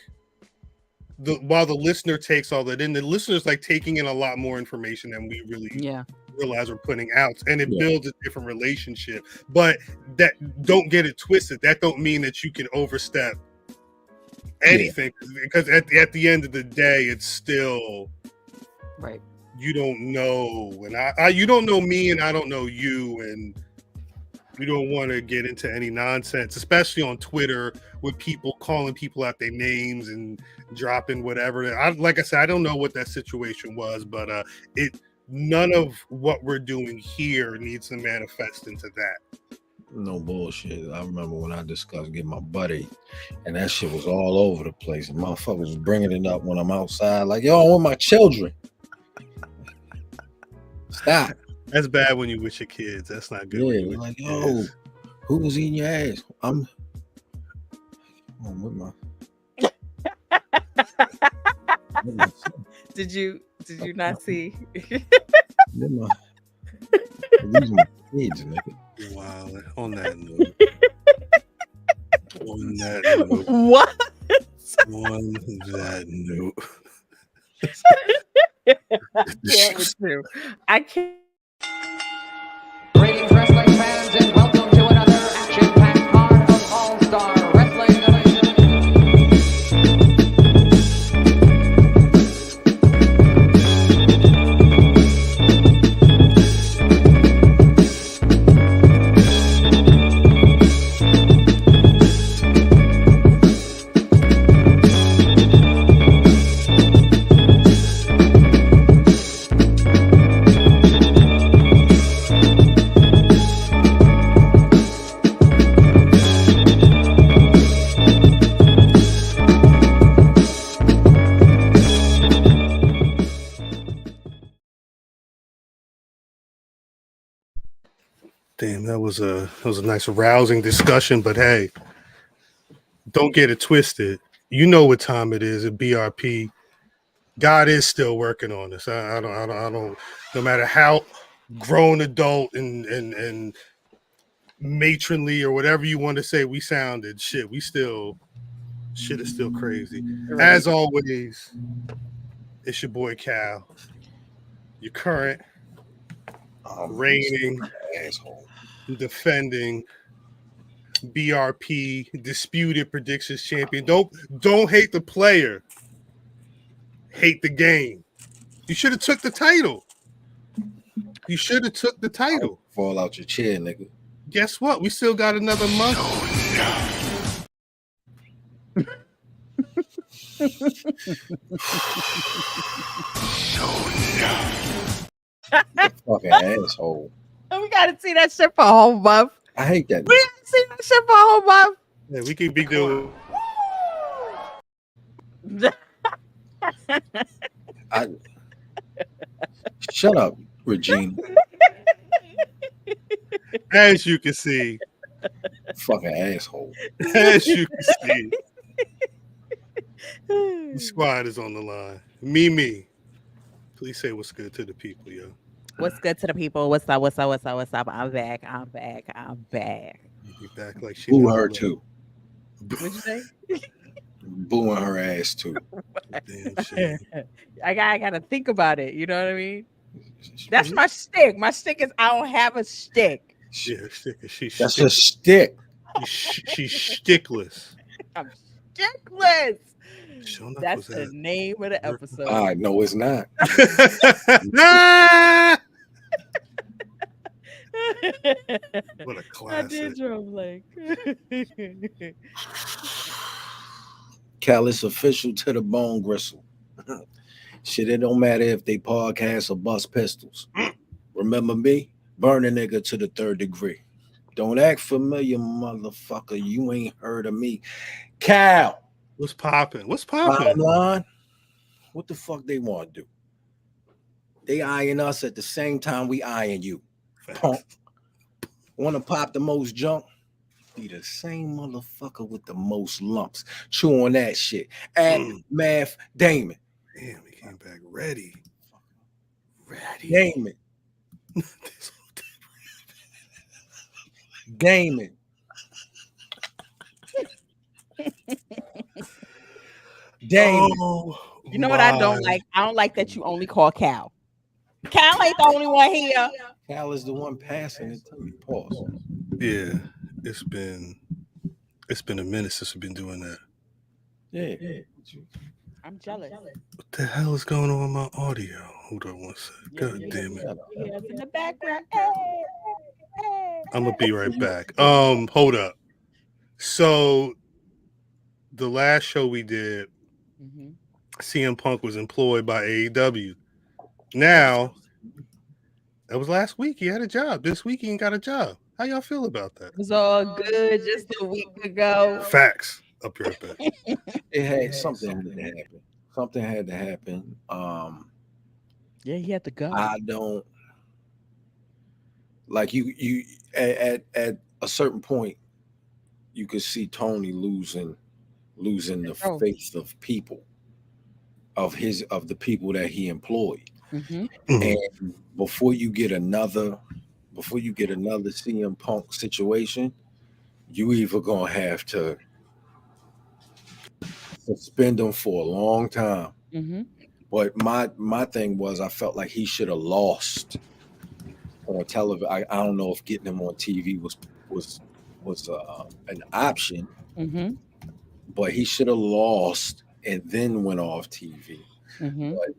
while the listener takes all that in, the listener's like taking in a lot more information than we really realize we're putting out, and it builds a different relationship. But that, don't get it twisted. That don't mean that you can overstep anything, because at the end of the day, it's still right. You don't know, and you don't know me, and I don't know you, and we don't want to get into any nonsense, especially on Twitter with people calling people out their names and dropping whatever. Like I said, I don't know what that situation was, but none of what we're doing here needs to manifest into that. No bullshit. I remember when I discussed getting my butt ate, and that shit was all over the place. And motherfuckers was bringing it up when I'm outside, like, yo, I want my children. Stop. That's bad when you with your kids. That's not good. Yeah, like, yo, who was eating your ass? I'm with my. Did you not see? These my kids, nigga. Wow. On that note. What? On that note. I can't. Greetings, wrestling fans, and welcome to another action-packed part of All-Star Wrestling. Damn, that was a nice rousing discussion, but hey, don't get it twisted. You know what time it is at BRP. God is still working on us. I don't no matter how grown adult and matronly or whatever you want to say we sounded, shit is still crazy. As always, it's your boy Cal, your current reigning asshole. Defending BRP disputed predictions champion. Don't hate the player. Hate the game. You should have took the title. Fall out your chair, nigga. Guess what? We still got another month. Fucking asshole. We gotta see that shit for a whole month. I hate that. We haven't seen that shit for a whole month. Yeah, we can be doing. Shut up, Regina. As you can see. Fucking asshole. As you can see. The squad is on the line. Mimi. Please say what's good to the people, yo. What's good to the people? What's up? I'm back. You back like she. Boo her too. What'd you say? Booing her ass too. Damn shit. I gotta think about it. You know what I mean? That's my stick. My stick is I don't have a stick. Yeah, that's a stick. She's stickless. I'm stickless. That's the name of the episode. No, it's not. What a classic. I did drum like. Callous official to the bone gristle. Shit, it don't matter if they podcast or bust pistols. Remember me? Burn a nigga to the 3rd degree. Don't act familiar, motherfucker. You ain't heard of me. Cal. What's popping? Bottom line, what the fuck they want to do? They eyeing us at the same time we eyeing you. Punk. Want to pop the most junk? Be the same motherfucker with the most lumps. Chew on that shit. And Matth Damon. Damn, he came back ready. Damon. Damon. Damon. Oh, you know what I don't like? I don't like that you only call Cal. Cal ain't the only one here. Cal is the one passing it to me. Pause. Yeah, it's been a minute since we've been doing that. Yeah. I'm jealous. What the hell is going on with my audio? Hold on one second. God damn it. In the background. I'm gonna be right back. Hold up. So the last show we did, CM Punk was employed by AEW. Now, that was last week. He had a job. This week he ain't got a job. How y'all feel about that? It was all good just a week ago. Facts. Up here, back. It had something had to happen. Something had to happen. Yeah, he had to go. I don't like you at a certain point you could see Tony losing the faith of people, of the people that he employed. Mm-hmm. And before you get another CM Punk situation, you either gonna have to suspend him for a long time. Mm-hmm. But my thing was, I felt like he should have lost on television. I don't know if getting him on TV was an option, Mm-hmm. but he should have lost and then went off TV. Mm-hmm. But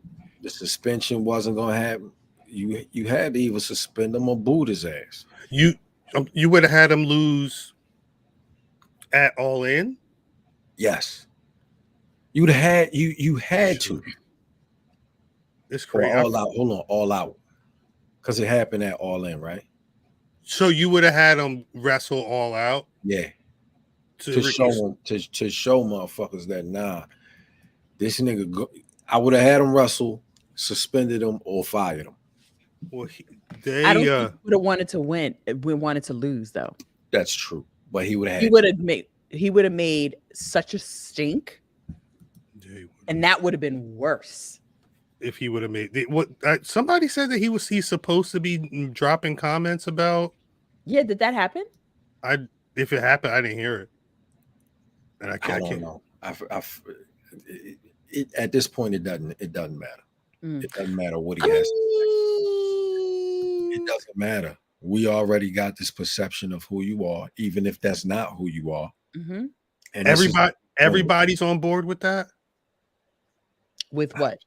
the suspension wasn't gonna happen. You had to either suspend him or boot his ass. You would have had him lose at All In. Yes, you had to. It's crazy. All Out. Hold on, All Out, because it happened at All In, right? So you would have had him wrestle All Out. Yeah. To show motherfuckers that this nigga. I would have had him wrestle, suspended him, or fired him. Well, I don't think he would have wanted to win. We wanted to lose, though. That's true, but he would have. He would have made such a stink, and that would have been worse if he would have made what. Somebody said that he's supposed to be dropping comments about. Yeah, did that happen? If it happened, I didn't hear it, and I don't know. At this point, it doesn't matter. It doesn't matter what he has. It doesn't matter. We already got this perception of who you are, even if that's not who you are. Mm-hmm. And everybody's on board with that. With what?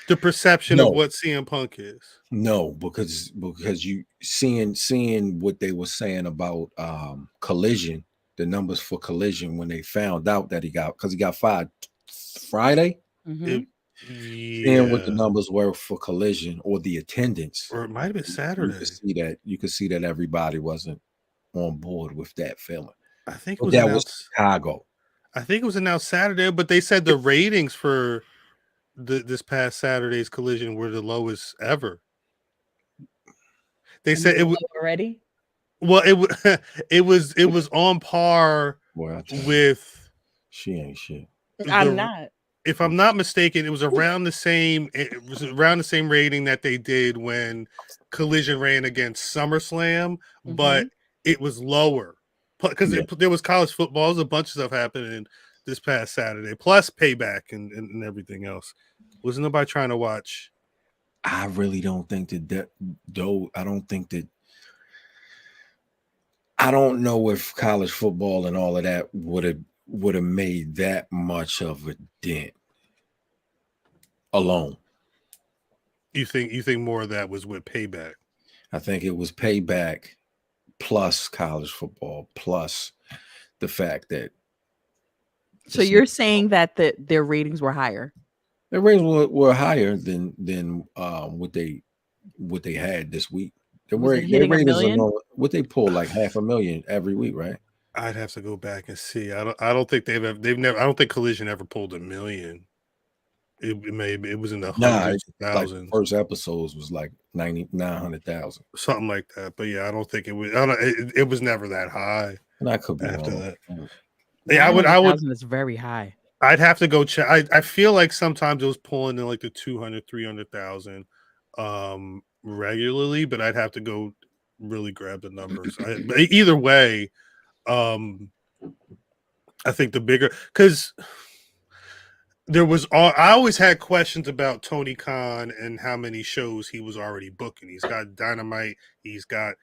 The perception of what CM Punk is. No, because you seeing what they were saying about Collision, the numbers for Collision when they found out that he got fired Friday. Mm-hmm. Seeing what the numbers were for Collision or the attendance, or it might have been Saturday. You could see that everybody wasn't on board with that feeling. I think it was Chicago. I think it was announced Saturday, but they said the ratings for this past Saturday's Collision were the lowest ever. They said it was already. Well, it was on par with. She ain't shit. I'm not. If I'm not mistaken, it was around the same. It was around the same rating that they did when Collision ran against SummerSlam, but it was lower because there was college football. There was a bunch of stuff happening this past Saturday, plus Payback and everything else. Was nobody trying to watch? I really don't think that though. I don't know if college football and all of that would have made that much of a dent alone. You think more of that was with Payback? I think it was Payback plus college football plus the fact that. So you're saying that their ratings were higher? Their ratings were higher than what they had this week. Their ratings are what they pull like 500,000 every week, right? I'd have to go back and see. I don't think they've never. I don't think Collision ever pulled 1 million. It was in the hundreds of thousands. Like first episodes was like 900,000, something like that. But yeah, I don't think it was. It was never that high. And I could be after wrong. That. Yeah, I would. It's very high. I'd have to go check. I feel like sometimes it was pulling in like the 200, 300,000 regularly, but I'd have to go really grab the numbers. But either way, I think the bigger because there was I always had questions about Tony Khan and how many shows he was already booking. He's got Dynamite, he's got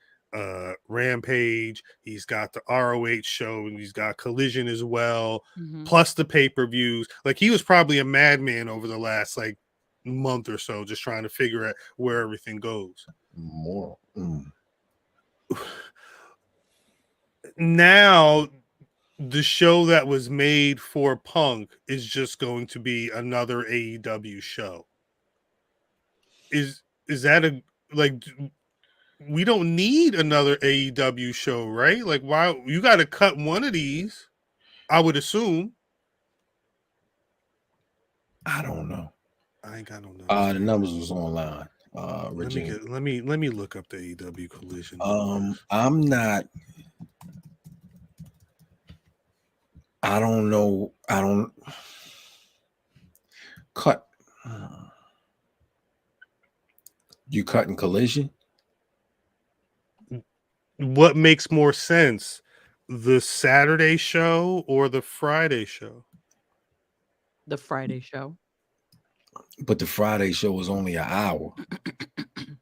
Rampage, he's got the ROH show, and he's got Collision as well, plus the pay-per-views. Like he was probably a madman over the last like month or so, just trying to figure out where everything goes. More. Now the show that was made for Punk is just going to be another AEW show. Is that we don't need another AEW show, right? Like, why you got to cut one of these? I would assume. I don't know. I ain't got no numbers. The numbers was online. Let me look up the AEW Collision. I'm not. I don't know. I don't cut. You cutting Collision? What makes more sense, the Saturday show or the Friday show? The Friday show. But the Friday show was only an hour.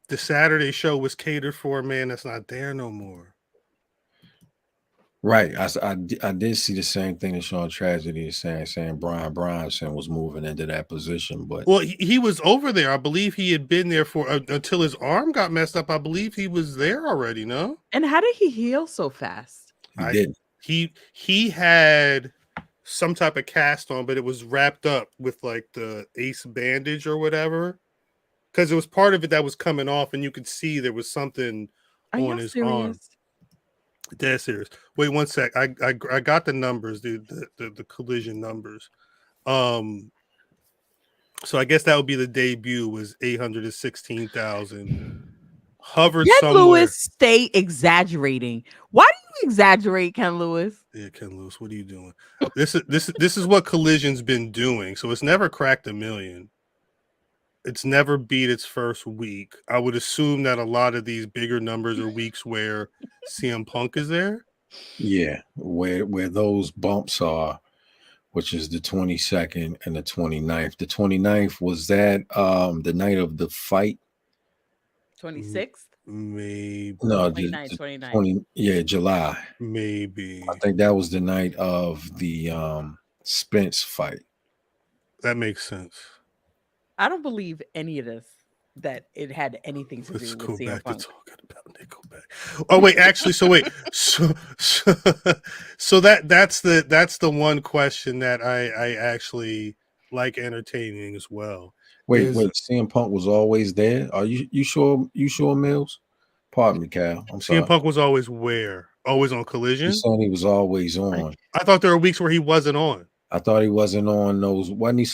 The Saturday show was catered for a man that's not there no more. Right. I did see the same thing that Sean Tragedy is saying Brian Bryanson was moving into that position. But well, he was over there. I believe he had been there for until his arm got messed up. I believe he was there already, no? And how did he heal so fast? He didn't. He had some type of cast on, but it was wrapped up with like the ace bandage or whatever. Because it was part of it that was coming off, and you could see there was something on his arm. Dead serious. Wait 1 sec. I got the numbers, the Collision numbers. So I guess that would be the debut was 816,000. Hovered Ken somewhere. Lewis, stay exaggerating. Why do you exaggerate, Ken Lewis? Yeah, Ken Lewis, what are you doing? This is what Collision's been doing. So it's never cracked 1 million. It's never beat its first week. I would assume that a lot of these bigger numbers are weeks where CM Punk is there. Yeah, where those bumps are, which is the 22nd and the 29th. The 29th was that the night of the fight. 26th? Maybe. No, 29th, 29th. 20, yeah, July. Maybe. I think that was the night of the Spence fight. That makes sense. I don't believe any of this, that it had anything to do with CM Punk. To talking about Nickleback. Oh wait, actually, so that's the one question that I actually like entertaining as well. Wait, CM Punk was always there? Are you sure? You sure, Mills? Pardon me, Cal. I'm sorry. CM Punk was always where? Always on Collision? You're saying he was always on. I thought there were weeks where he wasn't on. I thought he wasn't on those. Wasn't he?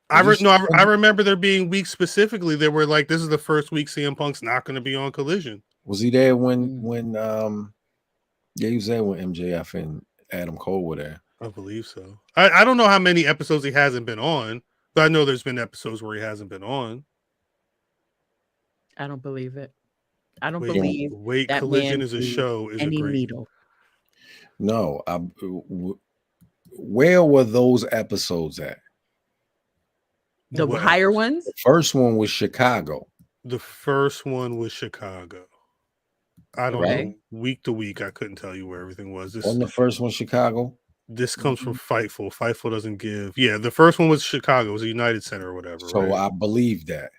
I remember there being weeks specifically that were like, this is the first week CM Punk's not going to be on Collision. Was he there when he was there when MJF and Adam Cole were there? I believe so. I don't know how many episodes he hasn't been on, but I know there's been episodes where he hasn't been on. I don't believe it. I don't believe that Collision is a show. Is any a great needle. No, where were those episodes at? The higher ones? The first one was Chicago. The first one was Chicago. I don't know. Week to week, I couldn't tell you where everything was. Wasn't the first one Chicago? This comes from Fightful. Fightful doesn't give. Yeah, the first one was Chicago. It was a United Center or whatever. So I believe that.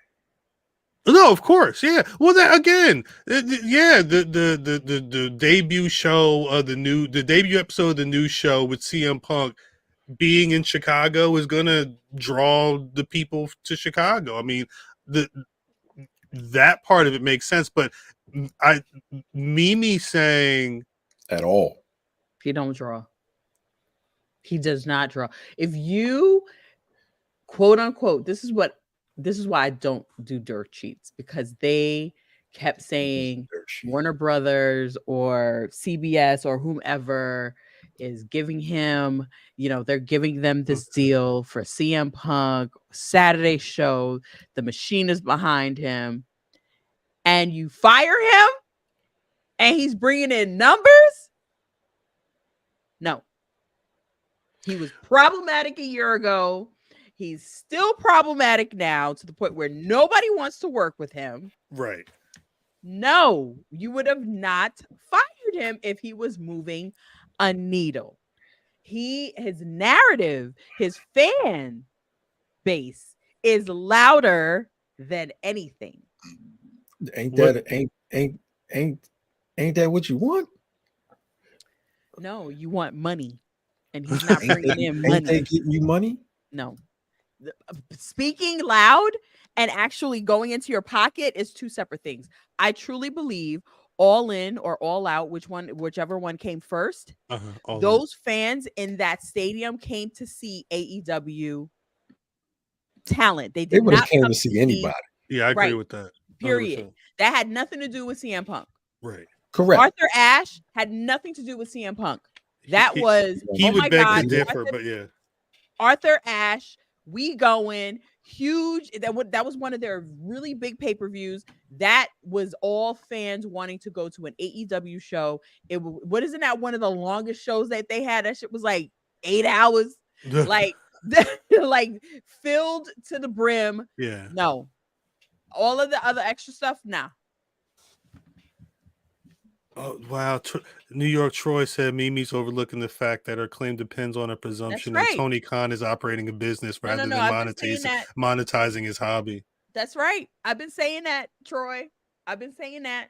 No, of course, yeah. Well, that again, yeah. The debut show, the debut episode of the new show with CM Punk being in Chicago is gonna draw the people to Chicago. I mean, that part of it makes sense, but Mimi saying at all, he don't draw. He does not draw. If you quote unquote, this is why I don't do dirt sheets, because they kept saying Warner Brothers or CBS or whomever is giving him, they're giving them this deal for CM Punk Saturday show. The machine is behind him, and you fire him, and he's bringing in numbers. No, he was problematic a year ago. He's still problematic now to the point where nobody wants to work with him. Right. No, you would have not fired him if he was moving a needle. His narrative, his fan base is louder than anything. Ain't that what you want? No, you want money, and he's not bringing in money. Ain't they getting you money? No. Speaking loud and actually going into your pocket is two separate things. I truly believe All In or All Out, whichever one came first, those fans in that stadium came to see AEW talent. They would have came to see anybody. Yeah, I agree with that. 100%. Period. That had nothing to do with CM Punk. Right. Correct. Arthur Ashe had nothing to do with CM Punk. That was he would beg to differ, but yeah. Arthur Ashe, we going huge. That was one of their really big pay-per-views. That was all fans wanting to go to an AEW show. What isn't that one of the longest shows that they had? That shit was like 8 hours. like filled to the brim. Yeah. No. All of the other extra stuff, nah. Oh, wow. New York Troy said Mimi's overlooking the fact that her claim depends on a presumption that Tony Khan is operating a business rather than monetizing his hobby. That's right. I've been saying that, Troy. I've been saying that.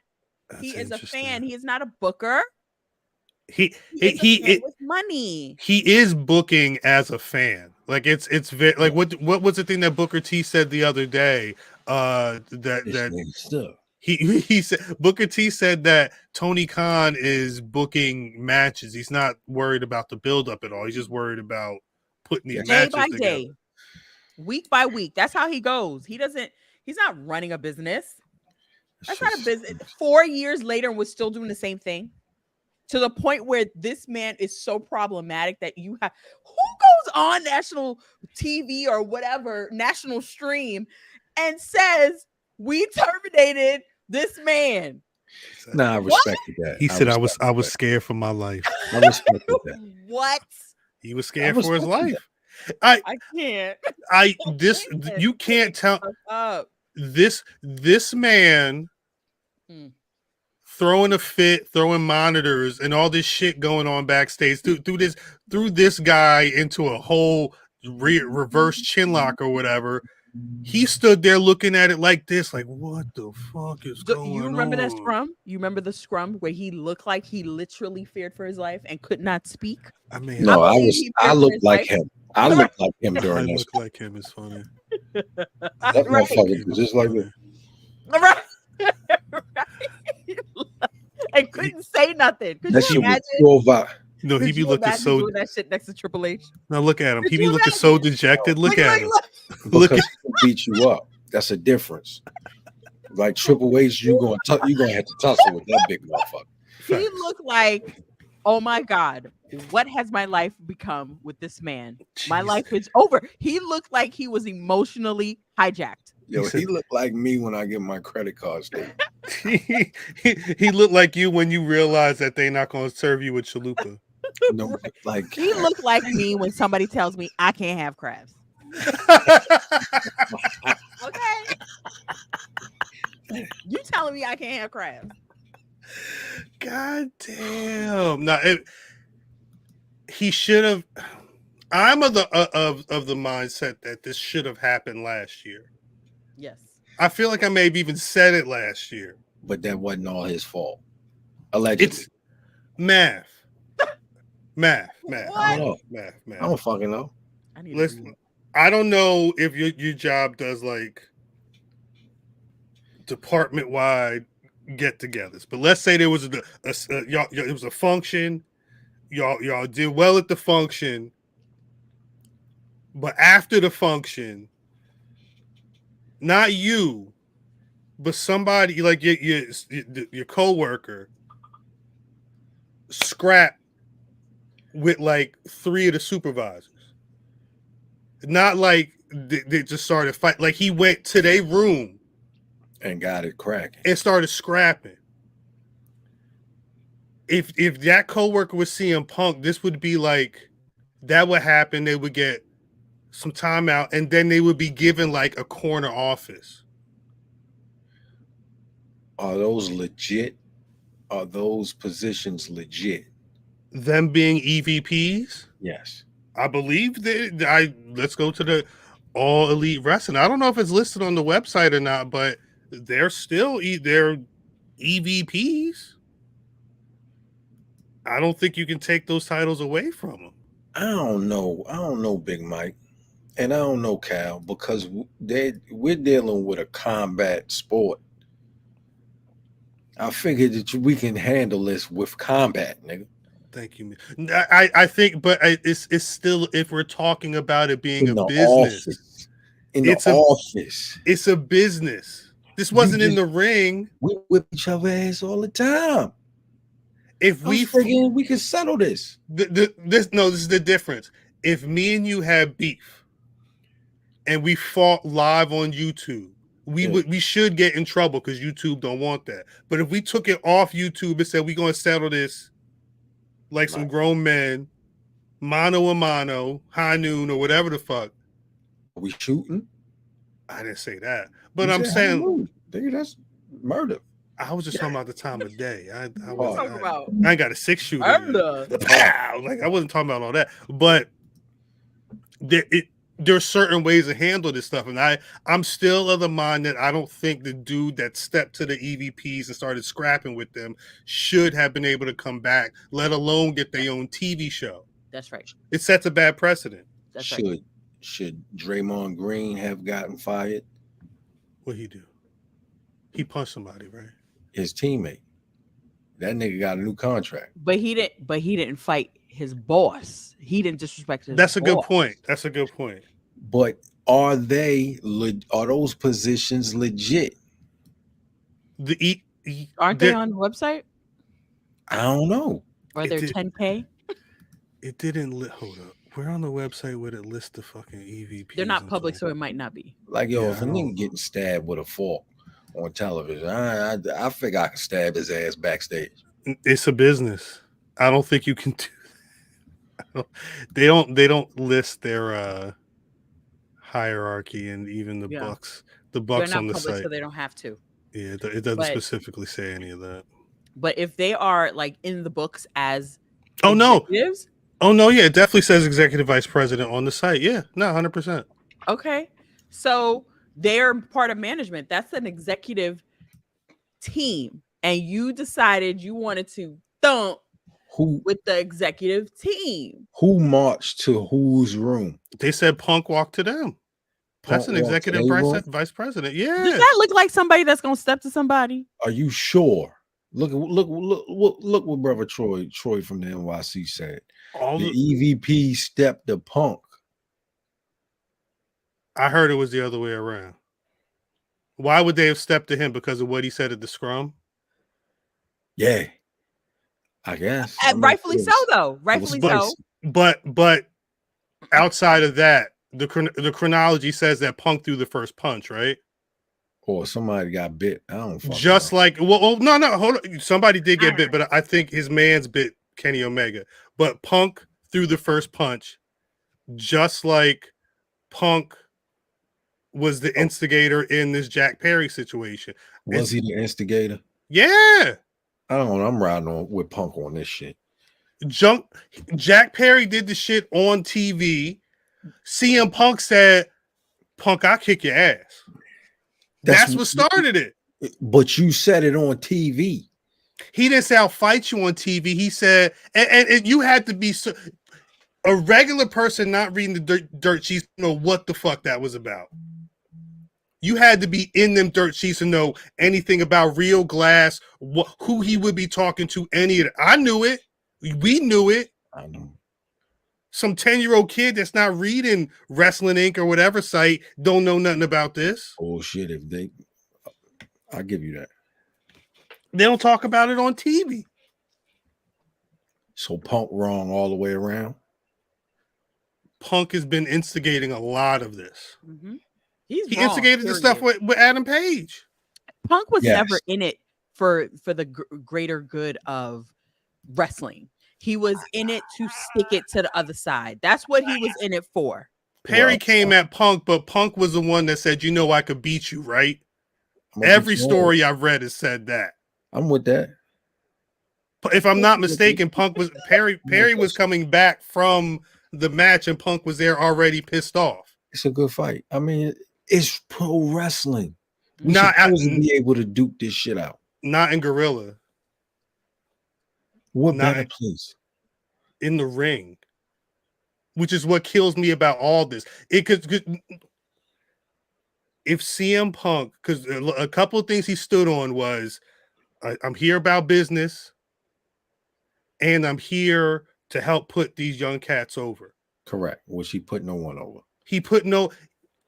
He is a fan. He is not a booker. He with money. He is booking as a fan. Like it's very like what was the thing that Booker T said the other day? He said Booker T said that Tony Khan is booking matches. He's not worried about the build-up at all. He's just worried about putting these matches together. Day, week by week. That's how he goes. He's not running a business. That's not a business. 4 years later, and we're still doing the same thing. To the point where this man is so problematic that who goes on national TV or whatever, national stream, and says, we terminated this man. Nah, I respected that. He said, I was scared for my life. I respected that. What? He was scared for his life. I can't. You can't tell. This man throwing a fit, throwing monitors, and all this shit going on backstage through this guy into a whole reverse chinlock or whatever. He stood there looking at it like this, like, what the fuck is going on? You remember that scrum? You remember the scrum where he looked like he literally feared for his life and could not speak? I mean, no, I looked like him. I looked like him during this. I look like him. It's funny. That motherfucker was just like this. Right. And couldn't say nothing. Could you imagine? No, he be looking so doing that shit next to Triple H. Now look at him. He be looking so dejected. Look at him. Look at him beat you up. That's a difference. Like Triple H, you're gonna have to tussle with that big motherfucker. He looked like, oh my God, what has my life become with this man? Jeez. My life is over. He looked like he was emotionally hijacked. Yo, he looked like me when I get my credit card statement. he looked like you when you realize that they're not going to serve you with chalupa. No, like he looked like me when somebody tells me I can't have crabs. Okay, you telling me I can't have crabs? God damn! No, he should have. I'm of the mindset that this should have happened last year. Yes. I feel like I may have even said it last year. But that wasn't all his fault. Allegedly. It's math. Math. I don't know. Math. I don't fucking know. Listen, I don't know if your job does like department-wide get-togethers, but let's say there was it was a function. Y'all did well at the function, but after the function, not you, but somebody like your coworker scrapped with like 3 of the supervisors. Not like they just started fight. Like he went to their room and got it cracking and started scrapping. If that coworker was CM Punk, this would be like that would happen. They would get some time out, and then they would be given like a corner office. Are those legit? Are those positions legit? Them being EVPs? Yes. I believe that let's go to the All Elite Wrestling. I don't know if it's listed on the website or not, but they're still they're EVPs. I don't think you can take those titles away from them. I don't know, Big Mike. And I don't know, Cal, because we're dealing with a combat sport. I figured that we can handle this with combat, nigga. Thank you. I think, but it's still, if we're talking about it being In a business, office. Office. It's a business. This wasn't in the ring. We whip each other ass all the time. If we figuring we can settle this. This is the difference. If me and you have beef and we fought live on YouTube, we should get in trouble because YouTube don't want that. But if we took it off YouTube and said we're gonna settle this like some grown men, mano a mano, high noon, or whatever the fuck. Are we shooting? I didn't say that. But I'm saying that's murder. I was just talking about the time of day. I ain't got a 6-shooter. Like I wasn't talking about all that. But there's certain ways to handle this stuff. And I'm still of the mind that I don't think the dude that stepped to the EVPs and started scrapping with them should have been able to come back, let alone get their own TV show. That's right. It sets a bad precedent. That's right. Should Draymond Green have gotten fired? What'd he do? He punched somebody, right? His teammate. That nigga got a new contract. But he didn't fight his boss. He didn't disrespect his That's a boss. good point. That's a good point. But are those positions legit? Aren't they on the website? I don't know. Are there 10K? It didn't hold up. We're on the website where it lists the fucking EVP. They're not public, so it might not be. Like, if a nigga getting stabbed with a fork on television, I figure I can stab his ass backstage. It's a business. I don't think you can do that. They don't list their hierarchy and even the bucks. The bucks on the public, site, so they don't have to. Yeah, it doesn't specifically say any of that. But if they are like in the books as executives, yeah, it definitely says executive vice president on the site. Yeah, no, 100%. Okay, so they're part of management. That's an executive team, and you decided you wanted to thump with the executive team. Who marched to whose room? They said Punk walked to them. That's an executive vice president. Yeah. Does that look like somebody that's gonna step to somebody? Are you sure? Look what brother Troy from the NYC said. The EVP stepped to Punk. I heard it was the other way around. Why would they have stepped to him? Because of what he said at the scrum? Yeah, I guess. Rightfully so, though. Rightfully so. But outside of that, the chronology says that Punk threw the first punch, right? Or somebody got bit. I don't fucking just know. Like no, hold on. Somebody did get bit, but I think his man's bit Kenny Omega. But Punk threw the first punch, just like Punk was the instigator in this Jack Perry situation. Was he the instigator? Yeah. I don't know. I'm riding with Punk on this shit. Jack Perry did the shit on TV. CM Punk said, "Punk, I'll kick your ass." That's what started it. But you said it on TV. He didn't say, "I'll fight you" on TV. He said, and you had to be a regular person not reading the dirt sheets to know what the fuck that was about. You had to be in them dirt sheets to know anything about Real Glass, who he would be talking to, any of it. I knew it. We knew it. I know. Some 10-year-old kid that's not reading Wrestling Inc. or whatever site don't know nothing about this. Oh shit! I'll give you that. They don't talk about it on TV. So Punk wrong all the way around. Punk has been instigating a lot of this. Mm-hmm. He instigated the stuff with Adam Page. Punk was never in it for the greater good of wrestling. He was in it to stick it to the other side. That's what he was in it for. Perry came at Punk, but Punk was the one that said, "You know I could beat you, right?" Every story I've read has said that. I'm with that. If I'm not mistaken, Perry was coming back from the match, and Punk was there already pissed off. It's a good fight. I mean, it's pro wrestling. We're supposed to be able to duke this shit out. Not in Gorilla. What better place? In the ring. Which is what kills me about all this. It could if CM Punk, because a couple of things he stood on was I'm here about business, and I'm here to help put these young cats over. Correct. Which he put no one over. He put no.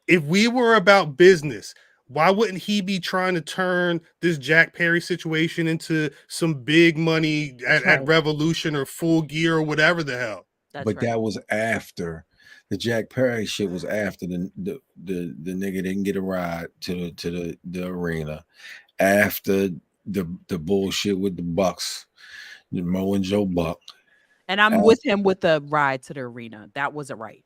If we were about business, why wouldn't he be trying to turn this Jack Perry situation into some big money at Revolution or Full Gear or whatever the hell? That was after the Jack Perry shit. Was after the nigga didn't get a ride to the arena. After the bullshit with the Bucks, Mo and Joe Buck. And I'm with him with the ride to the arena. That wasn't right.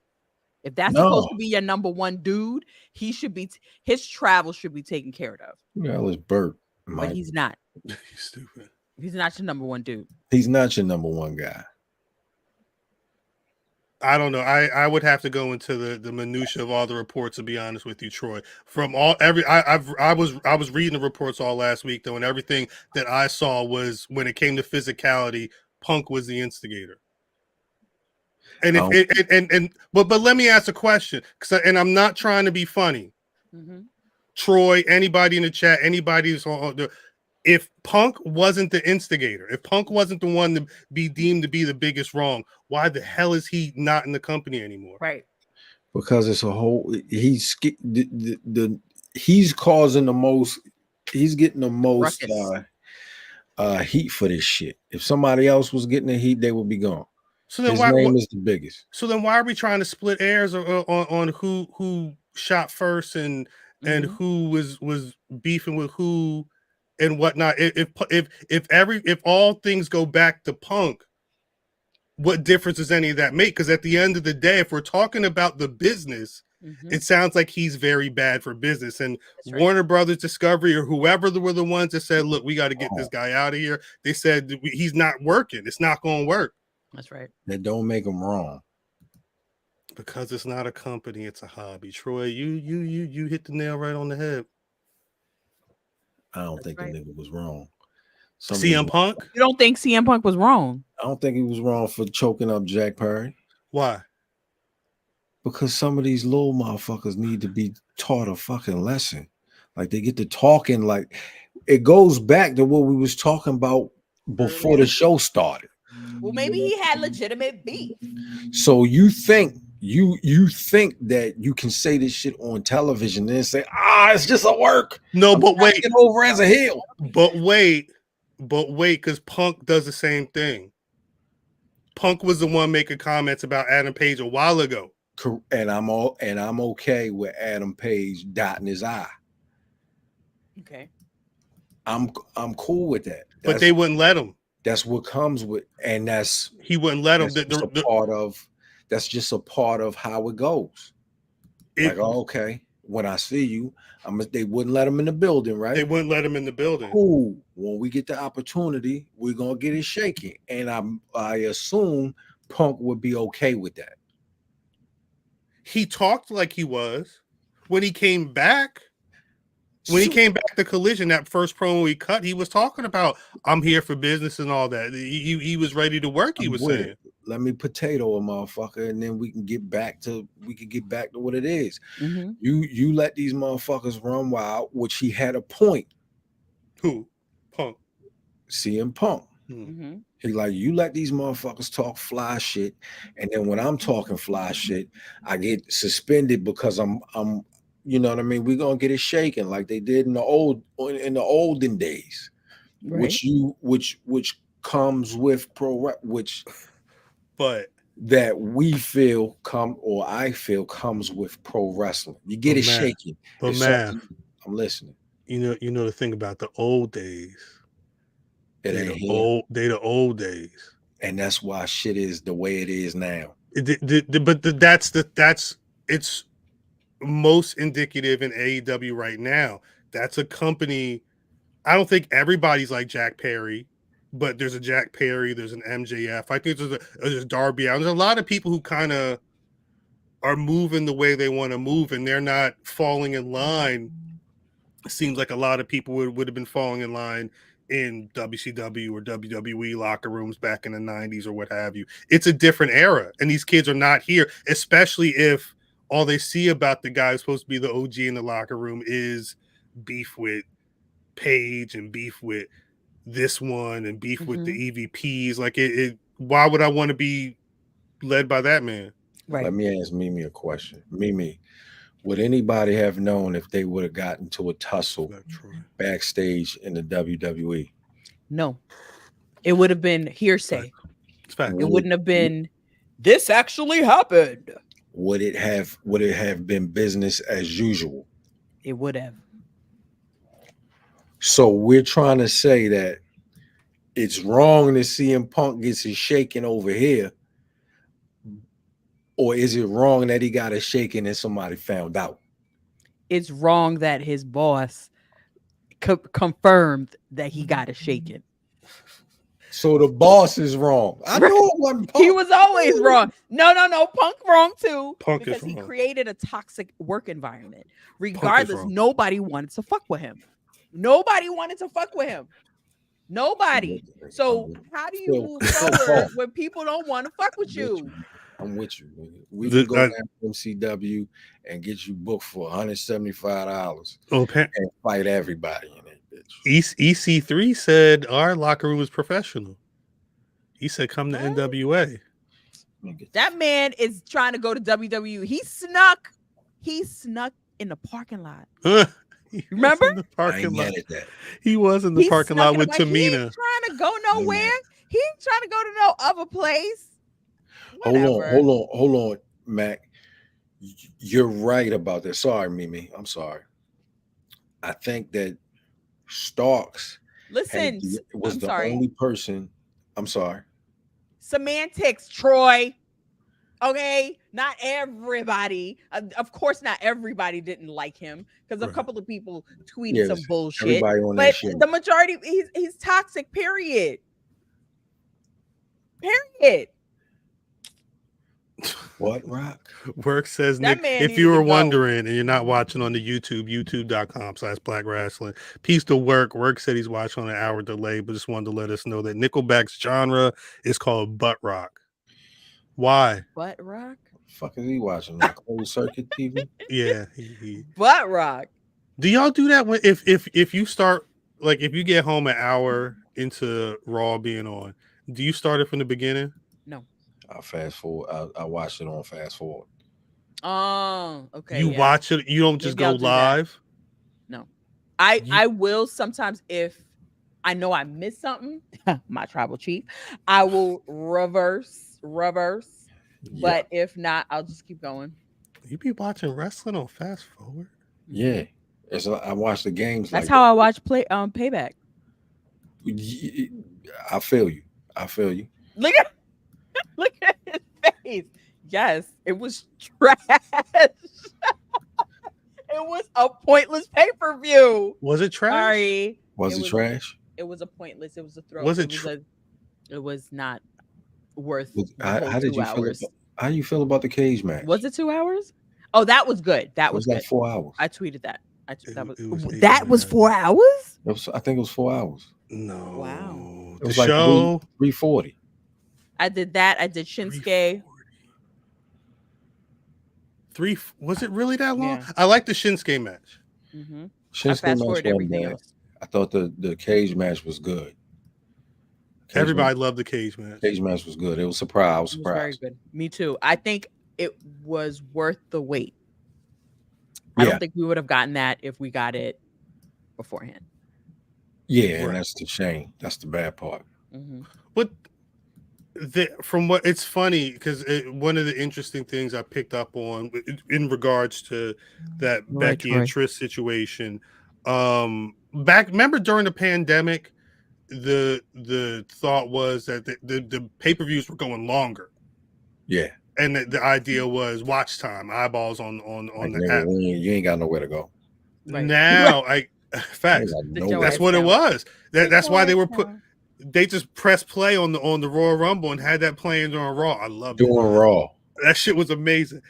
If that's supposed to be your number one dude, he should be. His travel should be taken care of. Yeah, it's Bert, but he's not. He's stupid. He's not your number one dude. He's not your number one guy. I don't know. I would have to go into the minutia of all the reports, to be honest with you, Troy. I was reading the reports all last week though, and everything that I saw was when it came to physicality, Punk was the instigator. And but let me ask a question, and I'm not trying to be funny. Mm-hmm. Troy, anybody in the chat, anybody who's on, if Punk wasn't the instigator, if Punk wasn't the one to be deemed to be the biggest wrong, why the hell is he not in the company anymore? Right. Because it's a whole. He's causing the most. He's getting the most heat for this shit. If somebody else was getting the heat, they would be gone. So then his name is the biggest. So then why are we trying to split airs on who shot first and who was beefing with who and whatnot? If all things go back to Punk, what difference does any of that make? Because at the end of the day, if we're talking about the business, it sounds like he's very bad for business. And Warner Brothers Discovery or whoever were the ones that said, look, we got to get this guy out of here. They said he's not working. It's not going to work. That's right. That don't make him wrong. Because it's not a company, it's a hobby. Troy, you hit the nail right on the head. I don't think the nigga was wrong. CM Punk? You don't think CM Punk was wrong? I don't think he was wrong for choking up Jack Perry. Why? Because some of these little motherfuckers need to be taught a fucking lesson. Like they get to talking, like it goes back to what we was talking about before the show started. Well, maybe he had legitimate beef. So you think that you can say this shit on television and say, it's just a work. No, but wait, get over as a heel. But wait, because Punk does the same thing. Punk was the one making comments about Adam Page a while ago. And I'm okay with Adam Page dotting his I. Okay. I'm cool with that. But they wouldn't let him. That's what comes with, and he wouldn't let him. That's just a part of how it goes. Okay, when I see you, they wouldn't let him in the building, right? They wouldn't let him in the building. Cool. When we get the opportunity, we're gonna get it shaking, and I assume Punk would be okay with that. He talked like he was when he came back. When he came back to Collision, that first promo he cut, he was talking about, I'm here for business and all that. He was ready to work, he was saying. Let me potato a motherfucker, and then we can get back to what it is. Mm-hmm. You let these motherfuckers run wild, which he had a point. Who? Punk. CM Punk. Mm-hmm. He like, you let these motherfuckers talk fly shit, and then when I'm talking fly shit, I get suspended because I'm you know what I mean? We're gonna get it shaken like they did in the olden days, right? Which comes with that we feel I feel comes with pro wrestling. You get shaking. But man, I'm listening. You know the thing about the old days. They the old days, and that's why shit is the way it is now. It's most indicative in AEW right now. That's a company. I don't think everybody's like Jack Perry, but there's a Jack Perry, there's an MJF. I think there's Darby Allin. There's a lot of people who kind of are moving the way they want to move, and they're not falling in line. It seems like a lot of people would have been falling in line in WCW or WWE locker rooms back in the 90s or what have you. It's a different era, and these kids are not here, especially if all they see about the guy who's supposed to be the OG in the locker room is beef with Page and beef with this one and beef with the EVPs. Like it why would I want to be led by that man? Right. Let me ask Mimi a question. Mimi, would anybody have known if they would have gotten to a tussle backstage in the WWE? No. It would have been hearsay. It's fact. It wouldn't have been, this actually happened. Would it have been business as usual? It would have. So we're trying to say that it's wrong that CM Punk gets his shaking over here, or is it wrong that he got a shaking and somebody found out? It's wrong that his boss confirmed that he got a shaking. So the boss is wrong. I know it wasn't Punk. He was always wrong. No. Punk wrong too. Punk because is he wrong. created a toxic work environment. Regardless, nobody wanted to fuck with him. Nobody wanted to fuck with him. Nobody. So how do you move forward when people don't want to fuck with you? I'm with you. We can go down to MCW and get you booked for $175 and fight everybody in it, bitch. EC3 said our locker room was professional. He said, come to NWA. That man is trying to go to WWE. He snuck in the parking lot. Remember? In the parking lot. He was in the parking lot with Tamina. He ain't trying to go nowhere. He ain't trying to go to no other place. Whatever. Hold on, Mac. You're right about that. Sorry, Mimi. I'm sorry. I think that Starks was the only person. I'm sorry. Semantics, Troy. Okay, not everybody. Of course, not everybody didn't like him because a couple of people tweeted some bullshit. But the majority, he's toxic. Period. What, Rock? Work says, Nick, if you were wondering and you're not watching on the youtube.com/Black Rasslin, peace to Work. Work said he's watching on an hour delay, but just wanted to let us know that Nickleback's genre is called butt rock. Why? Butt rock? Fuck is he watching? Like closed circuit TV? Yeah. Butt rock. Do y'all do that when if you start, like, if you get home an hour into Raw being on, do you start it from the beginning? No. I fast forward. I watched it on fast forward. Oh, okay. You watch it. You don't just go live. No, I will sometimes if I know I missed something. My tribal chief, I will reverse. But if not, I'll just keep going. You be watching wrestling on fast forward? Yeah, I watch the games. That's how I watch Payback. I feel you. Look at his face. Yes, it was trash. It was a pointless pay-per-view. Was it trash? Sorry. Was it trash? It was a pointless. It was a throw. Was it? It was not worth. How did you feel? How you feel about the cage match? Was it 2 hours? Oh, that was good. That was like 4 hours. I tweeted that. That was 4 hours. I think it was 4 hours. No. Wow. It was like 340. I did that. I did Shinsuke. Was it really that long? Yeah. I like the Shinsuke match. Mm-hmm. Shinsuke match wasn't bad. I thought the cage match was good. Everybody loved the cage match. Cage match was good. It was surprised. I was surprised. Very good. Me too. I think it was worth the wait. I don't think we would have gotten that if we got it beforehand. Yeah, and that's the shame. That's the bad part. Mm-hmm. But from what it's funny because one of the interesting things I picked up on in regards to that Becky and Trish situation, remember during the pandemic, the thought was that the pay-per-views were going longer. Yeah. And the idea was watch time, eyeballs on like the app. You ain't got nowhere to go. Right. Now, facts. That's what it was. That's why they were they just pressed play on the Royal Rumble and had that playing during Raw. I love it. Doing Raw. That shit was amazing.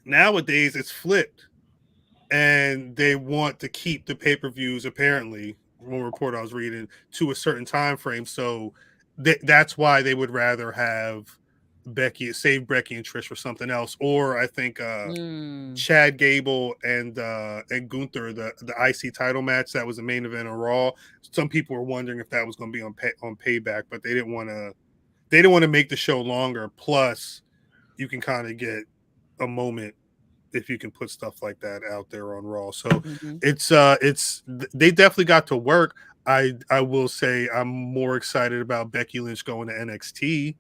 Nowadays it's flipped, and they want to keep the pay-per-views, apparently, one report I was reading, to a certain time frame. So that's why they would rather have save Becky and Trish for something else, or I think Chad Gable and Gunther, the IC title match that was the main event on Raw. Some people were wondering if that was going to be on Payback, but they didn't want to make the show longer. Plus, you can kind of get a moment if you can put stuff like that out there on Raw. So it's they definitely got to work. I will say I'm more excited about Becky Lynch going to NXT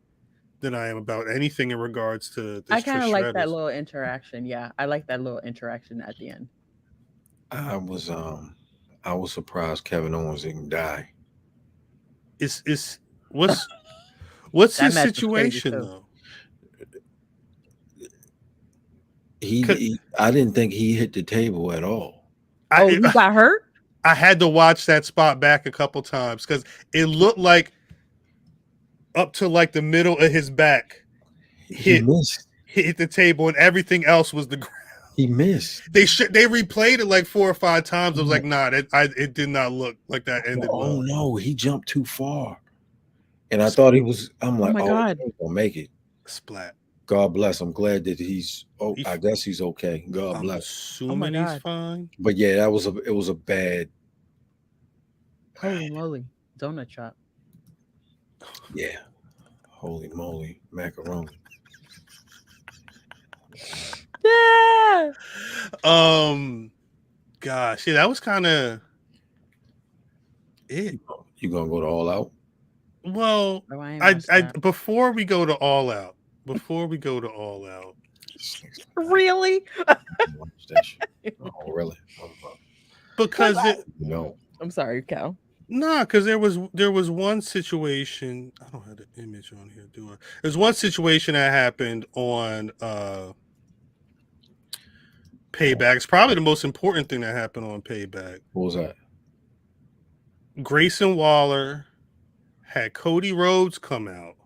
than I am about anything in regards to this. I kind of like that little interaction. Yeah, I like that little interaction at the end. I was surprised Kevin Owens didn't die. What's his situation though? I didn't think he hit the table at all. He got hurt? I had to watch that spot back a couple times because it looked like up to like the middle of his back hit the table, and everything else was the ground. He missed. They replayed it like 4 or 5 times. I was like, nah, it did not look like that ended well. Oh no, he jumped too far, and I thought he was. I'm like, oh my God, he's gonna make it. Splat. God bless. I'm glad that he's. Oh, I guess he's okay. God bless. Assuming he's fine. But yeah, it was a bad. Holy moly, donut shop. Yeah, holy moly, macaroni. Yeah. Gosh, yeah, that was kind of it. You gonna go to All Out? Well, I before we go to All Out. Really? Oh, really? Because I'm sorry, Cal. Nah, because there was one situation. I don't have the image on here, do I? There's one situation that happened on Payback. It's probably the most important thing that happened on Payback. What was that? Grayson Waller had Cody Rhodes come out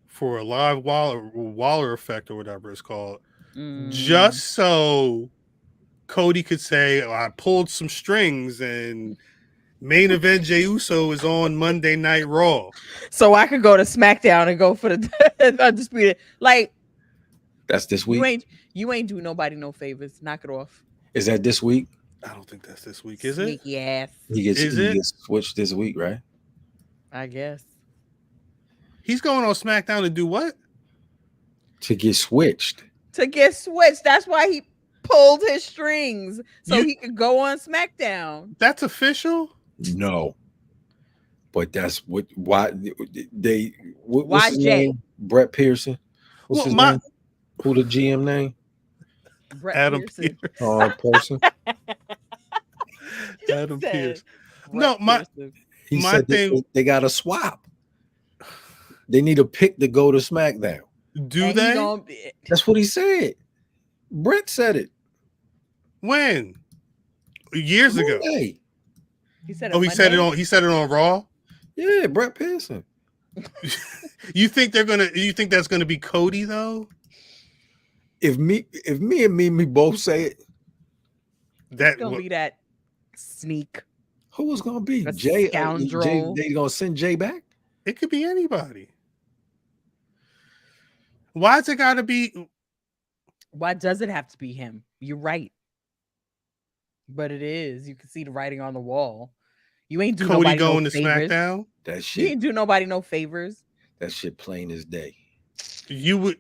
for a live Waller effect or whatever it's called, just so Cody could say, I pulled some strings and main event Jey Uso is on Monday Night Raw. So I could go to SmackDown and go for the Undisputed. Like, that's this week? You ain't do nobody no favors. Knock it off. Is that this week? I don't think that's this week, is it? Sneaky ass. He gets switched this week, right? I guess. He's going on SmackDown to do what? To get switched. That's why he pulled his strings so he could go on SmackDown. That's official? No. But that's what's his Jay? name? Brett Pearson. What's his name? Who the GM name? Brett Adam Pearson. Person. Adam Pearce. He said they got to swap. They need a pick to go to SmackDown. Do they? That's what he said. Brett said it. When? Years ago. He said he said it on Raw? Yeah, Brett Pearson. You think that's gonna be Cody though? If me and Mimi both say it, that's gonna be that sneak. Who was gonna be Jay? Scoundrel. They gonna send Jay back? It could be anybody. Why's it gotta be? Why does it have to be him? You're right. But it is. You can see the writing on the wall. You ain't do Cody nobody going no to favors. SmackDown? That shit. You ain't do nobody no favors. That shit plain as day. You would.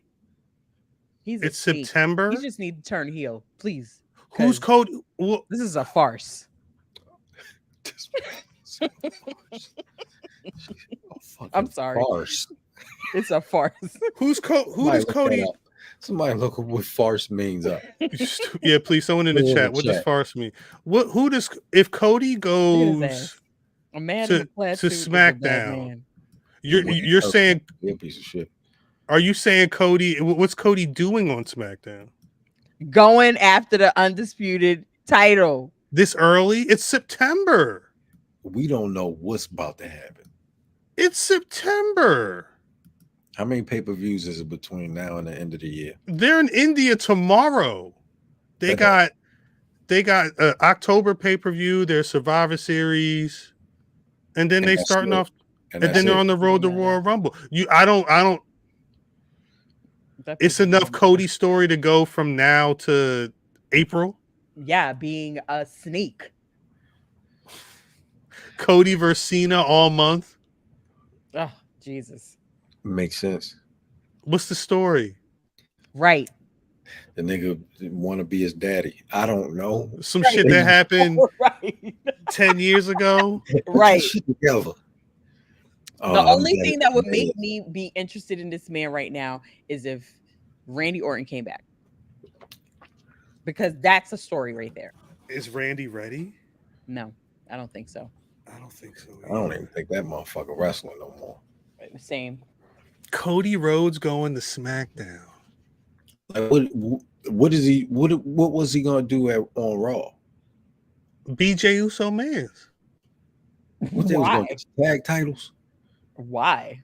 It's September. You just need to turn heel, please. Who's Cody? Well, this is a farce. I'm sorry. Farce. It's a farce. Who does Cody? Somebody look up what farce means up. Yeah, please, someone in the chat. What does farce mean? If Cody goes a man to SmackDown, you're saying you're a piece of shit. Are you saying Cody? What's Cody doing on SmackDown? Going after the undisputed title. This early? It's September. We don't know what's about to happen. It's September. How many pay-per-views is it between now and the end of the year? They're in India tomorrow. They got October pay-per-view, their Survivor Series, and then they're on the road to Royal Rumble. It's enough Cody story to go from now to April. Yeah, being a sneak. Cody versus Cena all month. Oh, Jesus. Makes sense. What's the story? Right. The nigga want to be his daddy. I don't know. Some shit that happened right. 10 years ago. Right. Shit together. The only thing that would make me be interested in this man right now is if Randy Orton came back. Because that's a story right there. Is Randy ready? No, I don't think so. I don't think so. I don't even think that motherfucker wrestling no more. Same. Cody Rhodes going to SmackDown. Like what is he? What was he gonna do on Raw? Jey Uso mans. What they was gonna get tag titles? Why?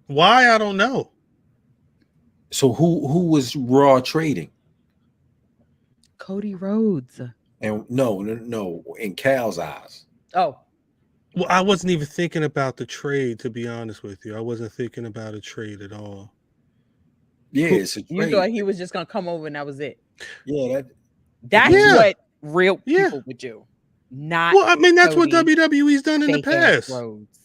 I don't know. So who was Raw trading? Cody Rhodes. And no, in Cal's eyes. Oh. Well, I wasn't even thinking about the trade, to be honest with you. I wasn't thinking about a trade at all. Yeah, it's a trade. You thought he was just gonna come over and that was it. Yeah, that's what real people would do. Not well, I mean, that's what WWE's done in the past. Rhodes.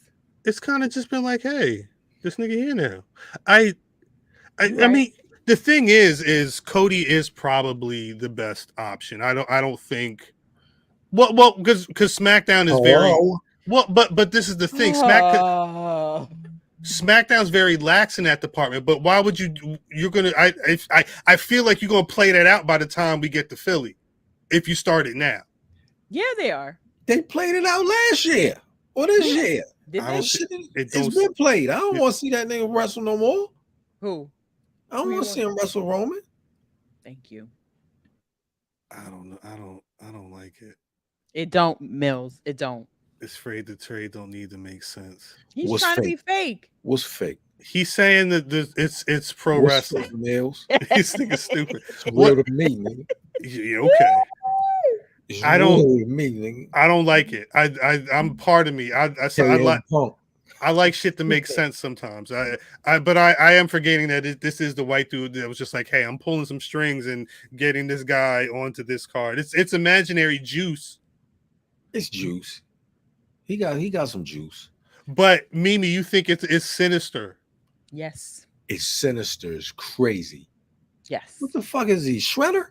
It's kind of just been like, hey, this nigga here now. I mean, the thing is Cody is probably the best option. I don't think. Well, because SmackDown is very well, but this is the thing. SmackDown's very lax in that department. But why would you're gonna? I feel like you're gonna play that out by the time we get to Philly, if you start it now. Yeah, they are. They played it out last year or this year. It's been played. I don't want to see that nigga wrestle no more. Who? I don't want to see him wrestle Roman. Thank you. I don't know. I don't like it. It don't, Mills. It don't. It's afraid the trade don't need to make sense. He's trying to be fake. What's fake? He's saying that it's pro wrestling. Fake, Mills? He's thinking stupid. It's real to me, nigga. Yeah, okay. It's I don't. Real to me, nigga. I don't like it. I'm part of me. I like shit to make sense sometimes. But I am forgetting that this is the white dude that was just like, hey, I'm pulling some strings and getting this guy onto this card. It's imaginary juice. It's juice. He got some juice. But Mimi, you think it's sinister? Yes. It's sinister. It's crazy. Yes. What the fuck is he? Shredder?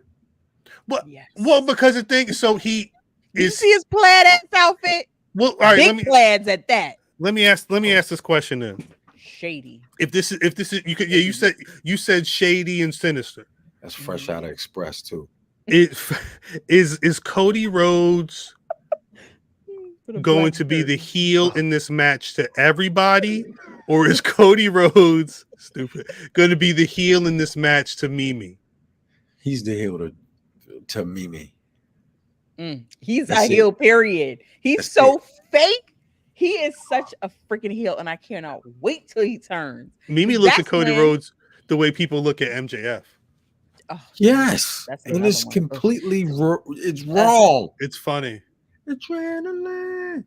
Well, yes. Well, because the thing, so he is. You see his plaid ass outfit? Well, all right. Big plaids at that. Let me ask this question then. Shady. If this is you could you said shady and sinister. That's fresh out of Express too. Is Cody Rhodes going to be the heel in this match to everybody, or is Cody Rhodes going to be the heel in this match to Mimi? He's the heel to Mimi. He's a heel, period. He's so fake. He is such a freaking heel, and I cannot wait till he turns. Mimi looks at Cody Rhodes the way people look at MJF. Oh, yes, and it's completely it's wrong. It's funny. Adrenaline.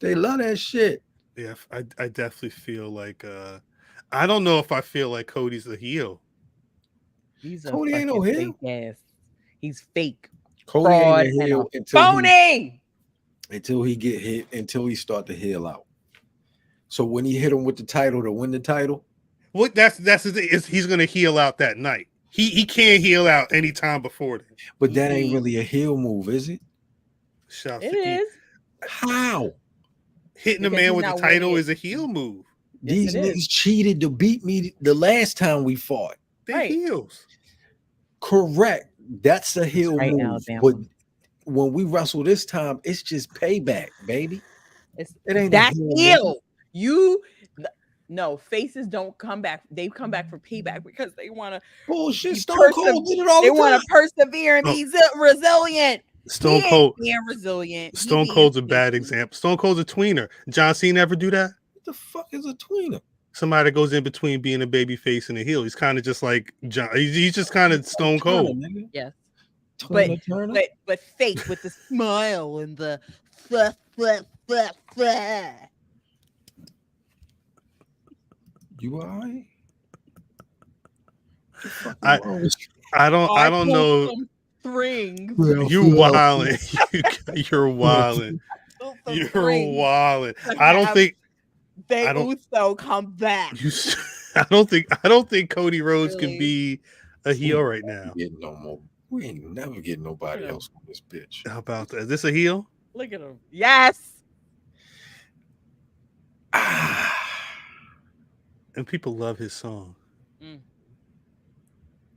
They love that shit. Yeah, I definitely feel like I don't know if I feel like Cody's the heel. Cody ain't no heel. He's fake. Cody fraud ain't a heel until he get hit, until he start to heel out. So when he hit him with the title to win the title, what that's the thing, is he's gonna heel out that night. He can't heel out any time before that. But that ain't really a heel move, is it? It is. How? Hitting a man with the title is a heel move. These niggas cheated to beat me the last time we fought. They're heels. Correct. That's a heel move. Alabama. But when we wrestle this time, it's just payback, baby. It ain't that heel. No, faces don't come back. They come back for payback because they want to. Bullshit. Stone Cold did it all the time. They want to persevere and be resilient. Stone Cold being resilient. Stone Cold's a bad example. Stone Cold's a tweener. John Cena ever do that? What the fuck is a tweener? Somebody that goes in between being a baby face and a heel. He's kind of just like John. He's just kind of Stone Cold. Yes. But fake with the smile and the You all right? I don't know. Rings. You wildin'. You're wildin'. You're wildin'. I don't think Uso come back. I don't think Cody Rhodes can be a heel right now. No more. We ain't never getting nobody else on this bitch. How about that? Is this a heel? Look at him. Yes. And people love his song.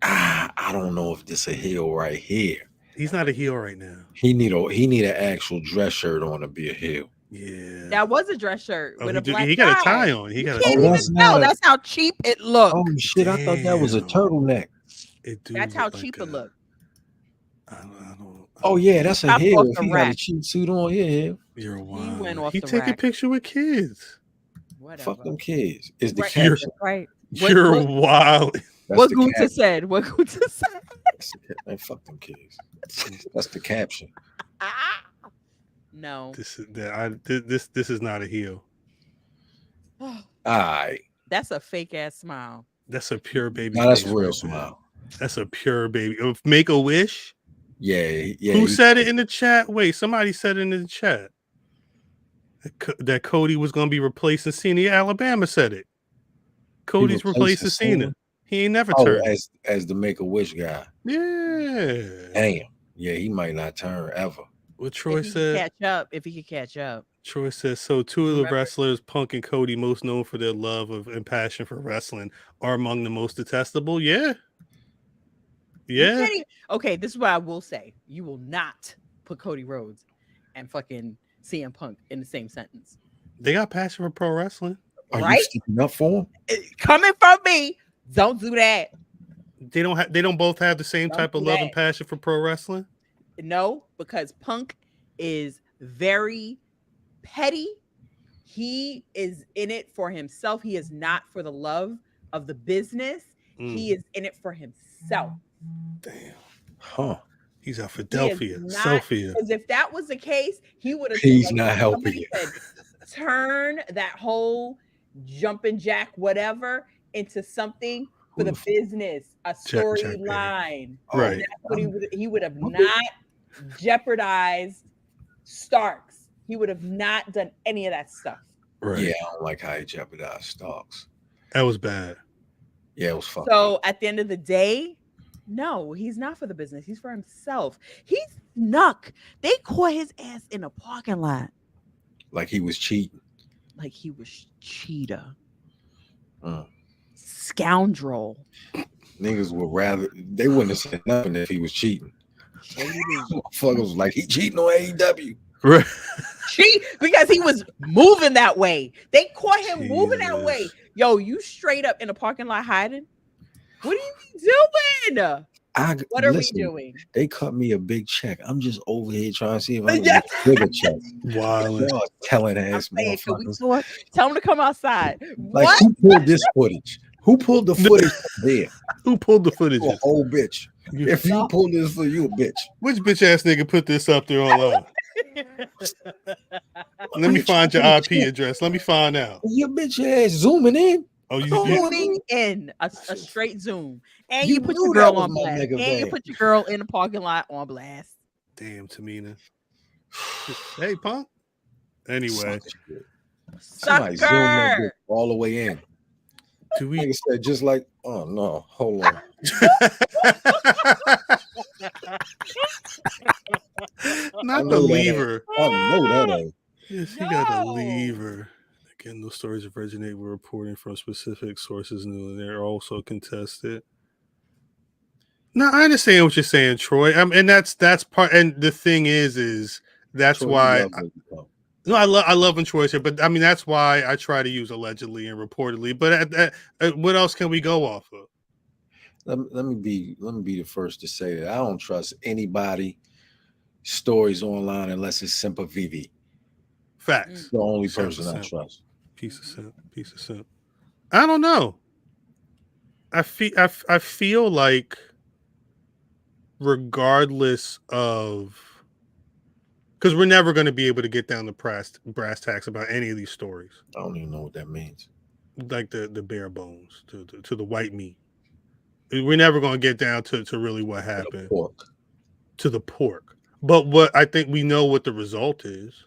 I don't know if this a heel right here. He's not a heel right now. He need an actual dress shirt on to be a heel. Yeah, that was a dress shirt with a black. He got a tie on. He got a tie. That's how cheap it looked. Oh shit! I thought that was a turtleneck. That's how cheap it looked. I don't. Oh yeah, that's a heel. If he got a cheap suit on, yeah. You're wild. He take a picture with kids. Whatever. Fuck them kids. Is the caption right? You're wild. What Gunther said. What Gunther said. Man, fuck them kids. That's the caption. No. This is not a heel. All right. That's a fake ass smile. That's a pure baby. No, that's a real smile. That's a pure baby. Make a wish. Yeah. Who said it in the chat? Wait, somebody said it in the chat that Cody was going to be replacing Cena. Alabama said it. Cody's replacing Cena. He ain't never turned as the Make a Wish guy. Yeah. Damn. Yeah, he might not turn ever. What Troy said. If he could catch up. Troy says, so two of the wrestlers, Punk and Cody, most known for their love of and passion for wrestling, are among the most detestable. Yeah. Yeah. Okay, this is what I will say. You will not put Cody Rhodes and fucking CM Punk in the same sentence. They got passion for pro wrestling. Are you sticking up for them? Coming from me, don't do that. They don't both have the same type of love and passion for pro wrestling? No, because Punk is very petty. He is in it for himself. He is not for the love of the business. He is in it for himself. Damn. Huh. He's out Philadelphia. Sophia. Because if that was the case, he would have. He's not helping you. Turn that whole jumping jack whatever into something for the business, a storyline. Right. That's what he would have not jeopardized Starks. He would have not done any of that stuff. Right. Yeah, I don't like how he jeopardized Starks. That was bad. Yeah, it was fucked So up. at the end of the day, no, he's not for the business. He's for himself. He snuck. They caught his ass in a parking lot. Like he was cheating. Like he was cheater. Scoundrel. Niggas they wouldn't have said nothing if he was cheating. Motherfuckers was like, he cheating on AEW. Right. Because he was moving that way. They caught him moving that way. Yo, you straight up in a parking lot hiding? What are you doing? What are we doing? They cut me a big check. I'm just over here trying to see if I can get a bigger check. Wow. Telling ass motherfuckers. Tell them to come outside. Like, what? Who pulled this footage? Who pulled the footage from there? Who pulled the footage? A whole bitch. If you pulled this for you, a bitch. Which bitch ass nigga put this up there online? Let me find your IP address. Let me find out. Your bitch ass zooming in. Oh, zooming in a straight zoom, and you put your girl on blast, and you put your girl in the parking lot on blast. Damn, Tamina. Hey, Punk. Anyway, somebody zoom that bitch all the way in. Do we? Like I said, just like, oh no, hold on. Not the lever. I know that ain't. Yes, he got a lever. Again, those stories originate with reporting from specific sources, and they're also contested. No, I understand what you're saying, Troy. And that's part. And the thing is that's Troy, why. I love when Troy's here, but I mean that's why I try to use allegedly and reportedly. But what else can we go off of? Let me be the first to say that I don't trust anybody stories online unless it's Semper Vivi. Facts. The only person I trust. Piece of simp. I don't know. I feel like regardless of, because we're never going to be able to get down to brass tacks about any of these stories. I don't even know what that means. Like the bare bones to the white meat. we're never going to get down to really what happened to the pork. But what I think we know what the result is.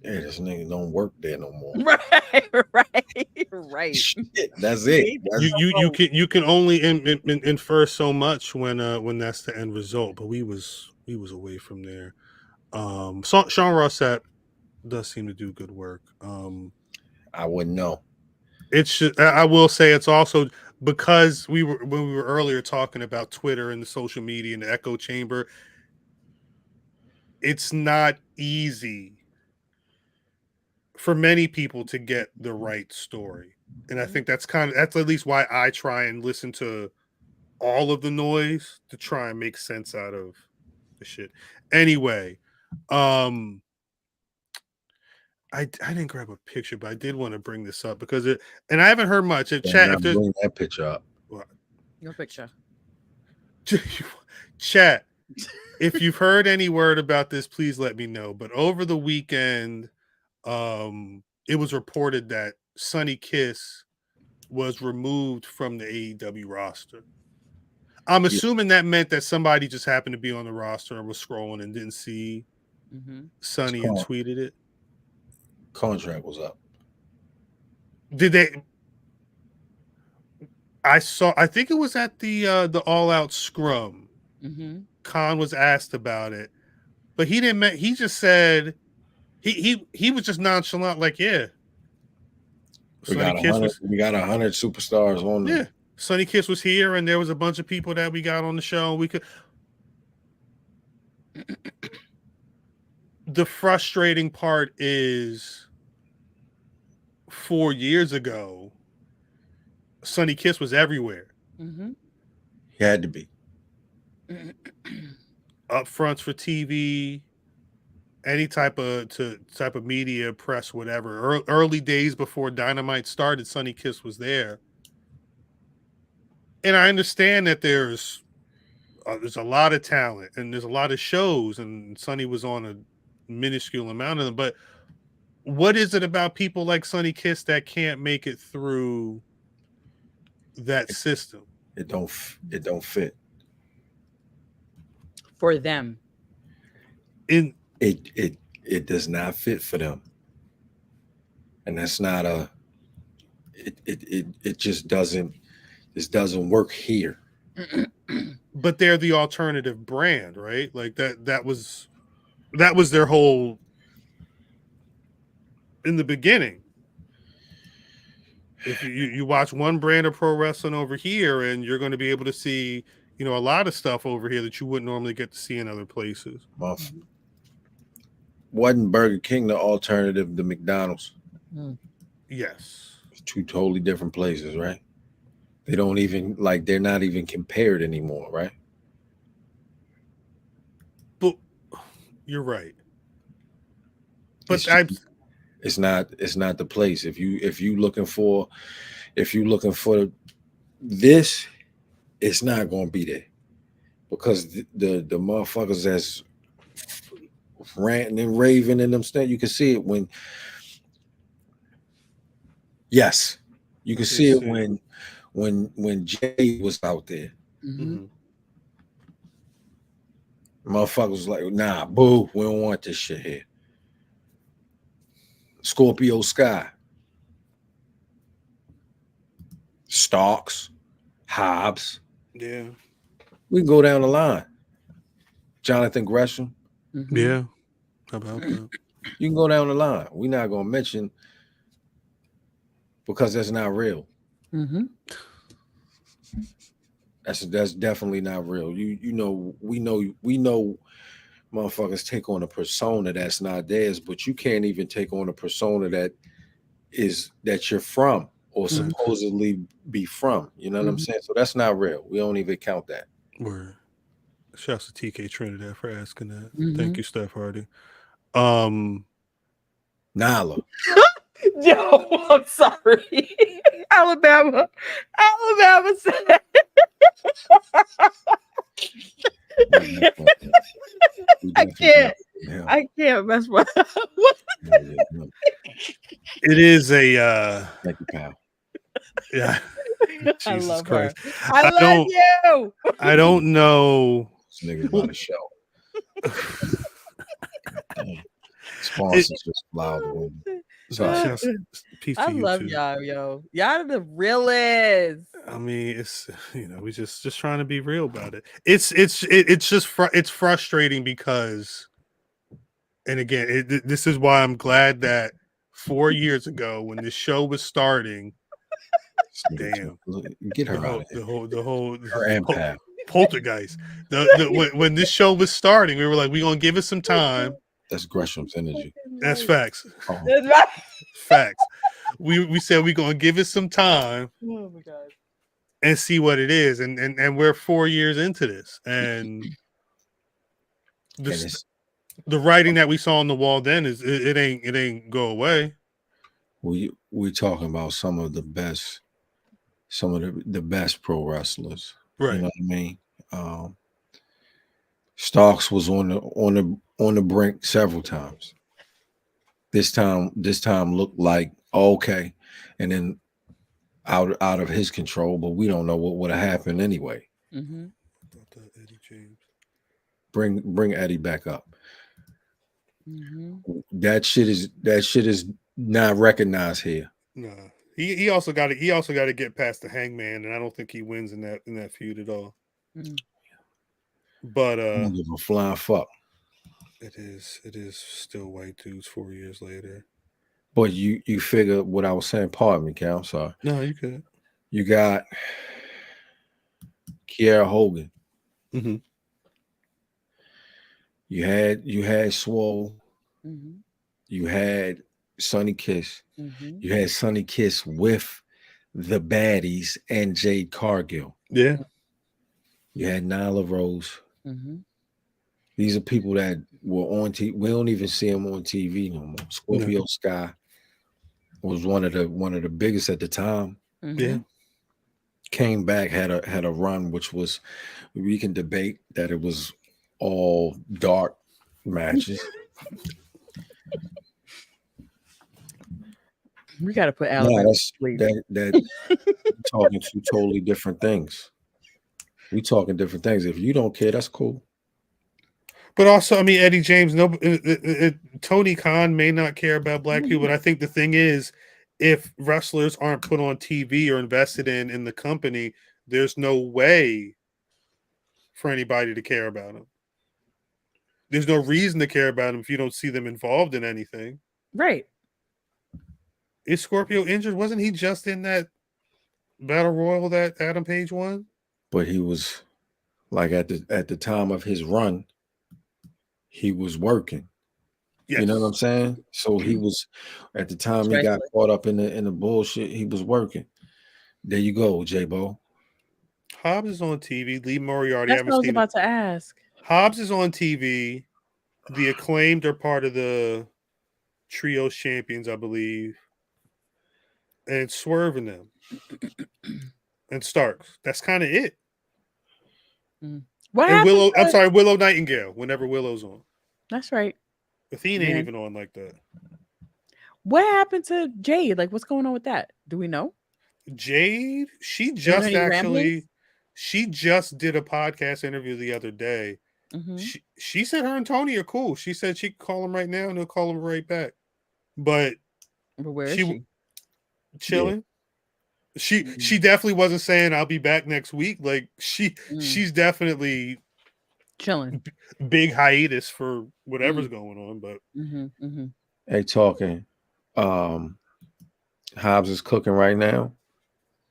Yeah, this nigga don't work there no more. Right. Shit, that's it. You can only infer so much when that's the end result. But we was away from there. Sean Rossett does seem to do good work. I wouldn't know. I will say it's also because when we were earlier talking about Twitter and the social media and the echo chamber. It's not easy for many people to get the right story. And I think that's at least why I try and listen to all of the noise to try and make sense out of the shit. Anyway, I didn't grab a picture, but I did want to bring this up because and I haven't heard much. Bring that picture up. Your picture. Chat. If you've heard any word about this, please let me know. But over the weekend, it was reported that Sonny Kiss was removed from the AEW roster. I'm assuming that meant that somebody just happened to be on the roster and was scrolling and didn't see Sonny and tweeted it. Contract was up. Did they? I think it was at the All Out Scrum. Khan was asked about it, but he didn't. He just said he was just nonchalant, like, yeah. We got 100 superstars on there. Yeah, Sonny Kiss was here, and there was a bunch of people that we got on the show. We could. The frustrating part is 4 years ago, Sonny Kiss was everywhere. He had to be. Up fronts for TV, any type of media, press, whatever. Early days before Dynamite started, Sonny Kiss was there. And I understand that there's a lot of talent and there's a lot of shows, and Sonny was on a minuscule amount of them. But what is it about people like Sonny Kiss that can't make it through that system? It don't fit. For them. It does not fit for them. And that's not it just doesn't work here. But they're the alternative brand, right? Like that was their whole in the beginning. If you watch one brand of pro wrestling over here, and you're going to be able to see, a lot of stuff over here that you wouldn't normally get to see in other places. Wasn't Burger King the alternative to McDonald's? Yes. Two totally different places, right? They don't even, they're not even compared anymore, right? But you're right. But it's not the place. If you looking for this, it's not going to be there, because the motherfuckers that's ranting and raving in them stand, you can see it when. Yes, you can see it when Jey was out there. Motherfuckers was like, nah, boo, we don't want this shit here. Scorpio Sky, Starks, Hobbs. Yeah. We can go down the line. Jonathan Gresham. Yeah. How about that? You can go down the line. We're not going to mention, because that's not real. That's definitely not real. We know motherfuckers take on a persona that's not theirs, but you can't even take on a persona that you're from or supposedly be from. You know what I'm saying? So that's not real. We don't even count that. Word. Shouts to TK Trinidad for asking that. Thank you, Steph Hardy. Nala. Yo, I'm sorry. Alabama said. I can't mess with. It is a thank you, pal. Yeah. I Jesus love Christ. her. I love you. I don't know. This nigga about to show. Sponsors just fly out the window. Sorry. Just peace I to you love too. y'all, yo. Y'all are the realest. I mean, it's we just trying to be real about it. It's just it's frustrating because, and again, this is why I'm glad that 4 years ago when this show was starting, damn, Get her out of here. the whole Her empath. poltergeist. When this show was starting, we were like, we're gonna give it some time. That's Gresham's energy. That's facts. Oh. That's right. Facts. We said we're gonna give it some time. Oh my god. And see what it is, and we're 4 years into this, and the writing that we saw on the wall then is it ain't go away. We talking about some of the best pro wrestlers, right? You know what I mean? Starks was on the brink several times. This time looked like okay, and then out of his control, but we don't know what would have happened anyway. Mm-hmm. Eddie James. Bring Eddie back up. Mm-hmm. That shit is not recognized here. Nah, he also got to get past the Hangman, and I don't think he wins in that feud at all. Mm. But I don't give a flying fuck. It is still white dudes 4 years later. But you figure what I was saying. Pardon me, Cal. I'm sorry. No, you could. You got Kiera Hogan. Mm-hmm. You had Swole. Mm-hmm. You had Sonny Kiss. Mm-hmm. You had Sonny Kiss with the baddies and Jade Cargill. Yeah. You had Nyla Rose. Mm-hmm. These are people that were on TV. We don't even see them on TV no more. Scorpio Sky was one of the biggest at the time. Mm-hmm. Yeah. Came back, had a run, which was, we can debate that it was all dark matches. We got to put Alabama. That talking two totally different things. We talking different things. If you don't care, that's cool. But also, I mean, Eddie James, Tony Khan may not care about black people, but I think the thing is, if wrestlers aren't put on TV or invested in the company, there's no way for anybody to care about them. There's no reason to care about them if you don't see them involved in anything. Right. Is Scorpio injured? Wasn't he just in that Battle Royal that Adam Page won? But he was like at the time of his run, he was working. Yes. You know what I'm saying? So he was at the time he got caught up in the bullshit. He was working. There you go, J-Bo. Hobbs is on TV. Lee Moriarty. That's what I was about to ask. Hobbs is on TV. The Acclaimed are part of the Trios Champions, I believe. And it's Swerve in them. And Starks. That's kind of it. What and Willow? I'm sorry, Willow Nightingale. Whenever Willow's on. That's right. Athena ain't even on like that. What happened to Jade? Like, what's going on with that? Do we know? Jade, she just did a podcast interview the other day. Mm-hmm. She said her and Tony are cool. She said she could call him right now and he'll call him right back. But where is she? Chilling. Yeah. She definitely wasn't saying I'll be back next week. Like she's definitely chilling. Big hiatus for whatever's going on. But hey, talking. Hobbs is cooking right now.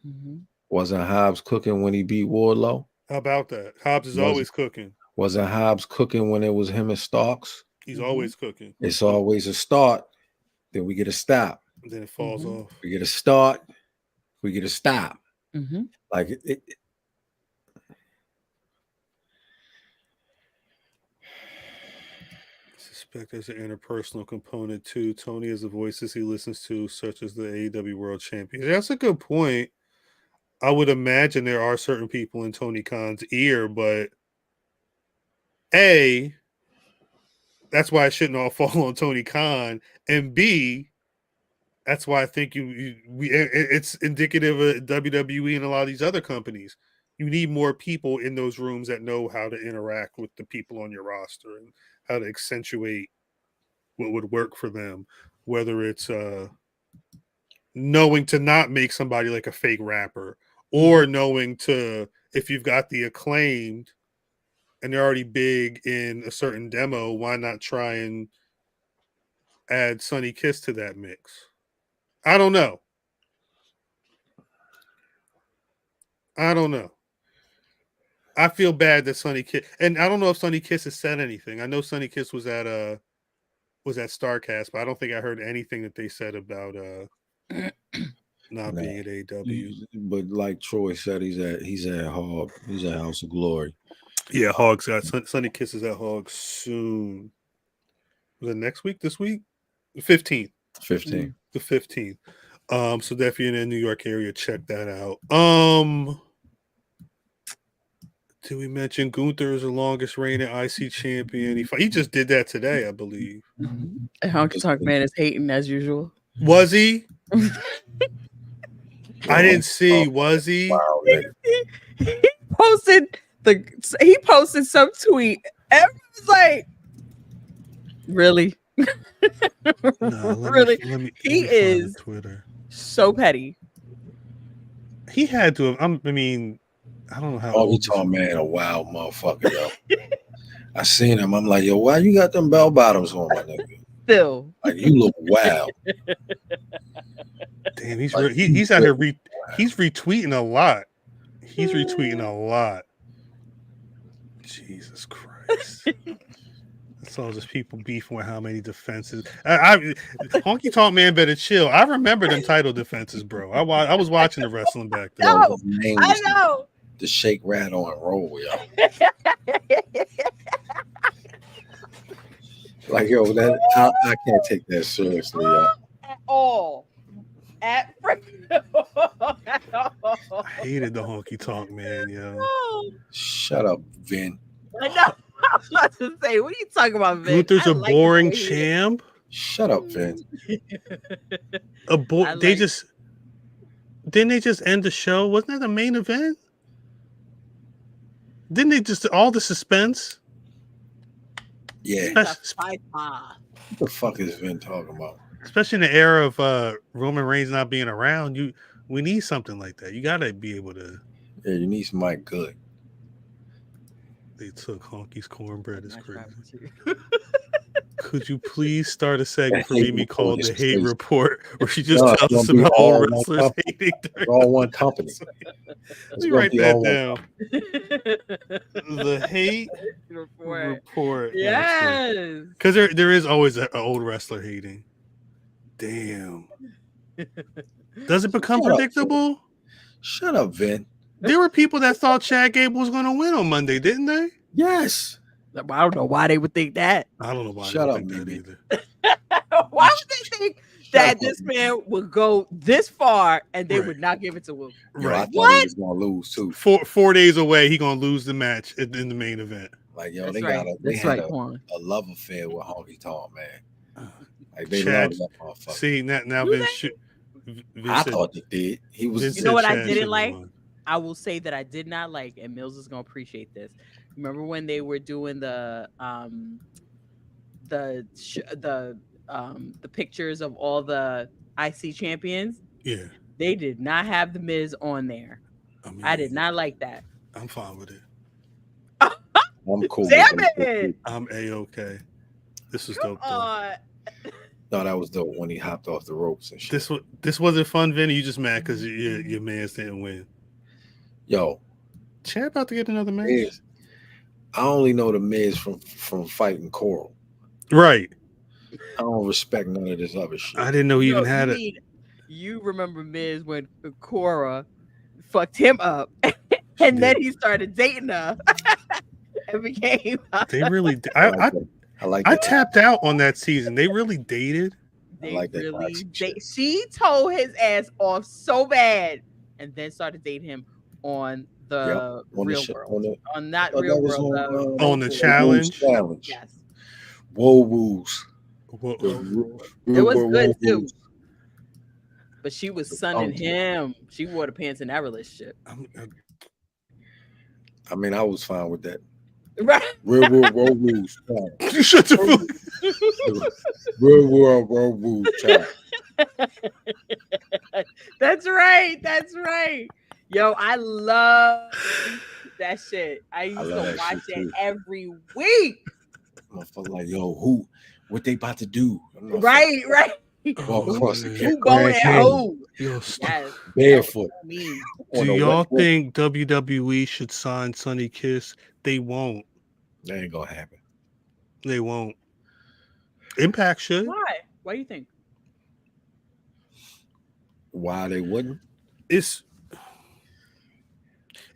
Mm-hmm. Wasn't Hobbs cooking when he beat Wardlow? How about that? Hobbs is always cooking. Wasn't Hobbs cooking when it was him and Starks? He's always cooking. It's always a start. Then we get a stop. And then it falls off. We get a start. We get a stop. Mm-hmm. Like it. I suspect there's an interpersonal component too. Tony has the voices he listens to, such as the AEW World Champion. That's a good point. I would imagine there are certain people in Tony Khan's ear, but A, that's why it shouldn't all fall on Tony Khan. And B, That's why I think it's indicative of WWE and a lot of these other companies. You need more people in those rooms that know how to interact with the people on your roster and how to accentuate what would work for them, whether it's knowing to not make somebody like a fake rapper, or knowing to, if you've got the Acclaimed and they're already big in a certain demo, why not try and add Sonny Kiss to that mix? I don't know. I feel bad that Sonny Kiss, and I don't know if Sonny Kiss has said anything. I know Sonny Kiss was at StarCast, but I don't think I heard anything that they said about not being at AEW. But like Troy said, he's at Hog. He's at House of Glory. Yeah, Hog's got Sonny Kiss is at Hog soon. Was it next week? This week? The 15th. 15th. The 15th. So definitely in the New York area, check that out. Did we mention Gunther is the longest reigning IC champion? He just did that today, I believe. Honky Tonk Man is hating as usual. Was he? I didn't see. Was he? Wow, He posted some tweet. Everyone was like, really? Really? He is Twitter. So petty. He had to have. I mean, I don't know how. Honky Tonk Man, a wild motherfucker, yo. I seen him. I'm like, yo, why you got them bell bottoms on, my nigga? Still, like, you look wild. Damn, he's out here. He's retweeting a lot. He's retweeting a lot. Jesus Christ. That's all just people beefing with how many defenses. Honky Tonk Man better chill. I remember them title defenses, bro. I was watching the wrestling back then. No, I know. The shake, rattle, and roll, yo. Like, yo, that I can't take that seriously, yo. At all. I hated the Honky Tonk Man, yo. Shut up, Vin. I know. I was about to say, what are you talking about, Vin? Gunther's a boring champ. Shut up, Vin. Didn't they just end the show? Wasn't that the main event? Didn't they just all the suspense? Yeah. What the fuck is Vin talking about? Especially in the era of Roman Reigns not being around, we need something like that. You gotta be able to. Yeah, you need somebody good. They took Honky's cornbread is crazy. Could you please start a segment for Mimi called the Hate Report, where she just tells us about all wrestlers hating? All one company. Let me write that down. The Hate Report. Yes. Because there is always an old wrestler hating. Damn. Does it become predictable? Shut up, Vin. There were people that thought Chad Gable was going to win on Monday, didn't they? Yes. I don't know why they would think that. I don't know why. Shut up, think that either. Why would they think that this man would go this far and they would not give it to him? Right. I thought he was going to lose too. 4 days away, he going to lose the match in the main event. Like, yo, they had a love affair with Honky Tonk Man. Like, they love that motherfucker. See, now Vince I thought they did. He was. You know what I didn't like? I will say that I did not like, and Mills is gonna appreciate this. Remember when they were doing the pictures of all the IC champions? Yeah, they did not have the Miz on there. I did not like that. I'm fine with it. I'm cool. Damn it! I'm A-okay. This was dope. No, that was dope when he hopped off the ropes and shit. This wasn't fun, Vinny. You just mad because your mans didn't win. Yo, Chad about to get another match. Miz, I only know the Miz from fighting Coral. Right. I don't respect none of this other shit. I didn't know he even had it. You remember Miz when Cora fucked him up, and then he started dating her, and became. They really. I tapped out on that season. They really dated. She told his ass off so bad, and then started dating him on the Real World. On the challenge. Yes. Whoa woos. It was good too. But she was sunning him. She wore the pants in that relationship. I mean, I was fine with that. Right. Real world rules. Shut the fuck. Real world rules. Child. That's right. That's right. Yo, I love that shit. I used to watch it every week. Motherfucker, like, yo, what they about to do? Right. Walk across the who going who? Yes. Barefoot. Do y'all think WWE should sign Sonny Kiss? They won't. That ain't gonna happen. They won't. Impact should. Why? Why do you think? Why they wouldn't? If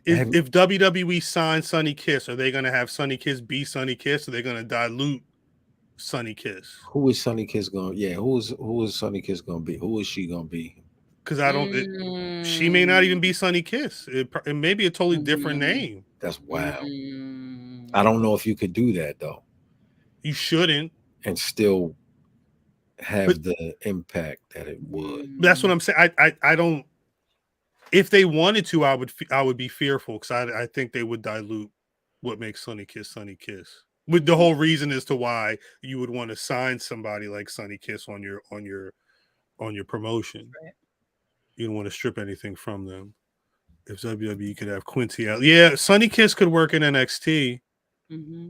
WWE signs Sonny Kiss, are they gonna have Sonny Kiss be Sonny Kiss? Or are they gonna dilute Sonny Kiss? Who is Sonny Kiss gonna? Yeah, who is Sonny Kiss gonna be? Who is she gonna be? Because I don't. She may not even be Sonny Kiss. It may be a totally different name. That's wild. I don't know if you could do that though. You shouldn't, and still have the impact that it would. That's what I'm saying. I don't. If they wanted to, I would be fearful because I think they would dilute what makes Sonny Kiss Sonny Kiss. With the whole reason as to why you would want to sign somebody like Sonny Kiss on your promotion. Right. You don't want to strip anything from them. If WWE could have Quincy out, yeah, Sonny Kiss could work in NXT. Mm-hmm.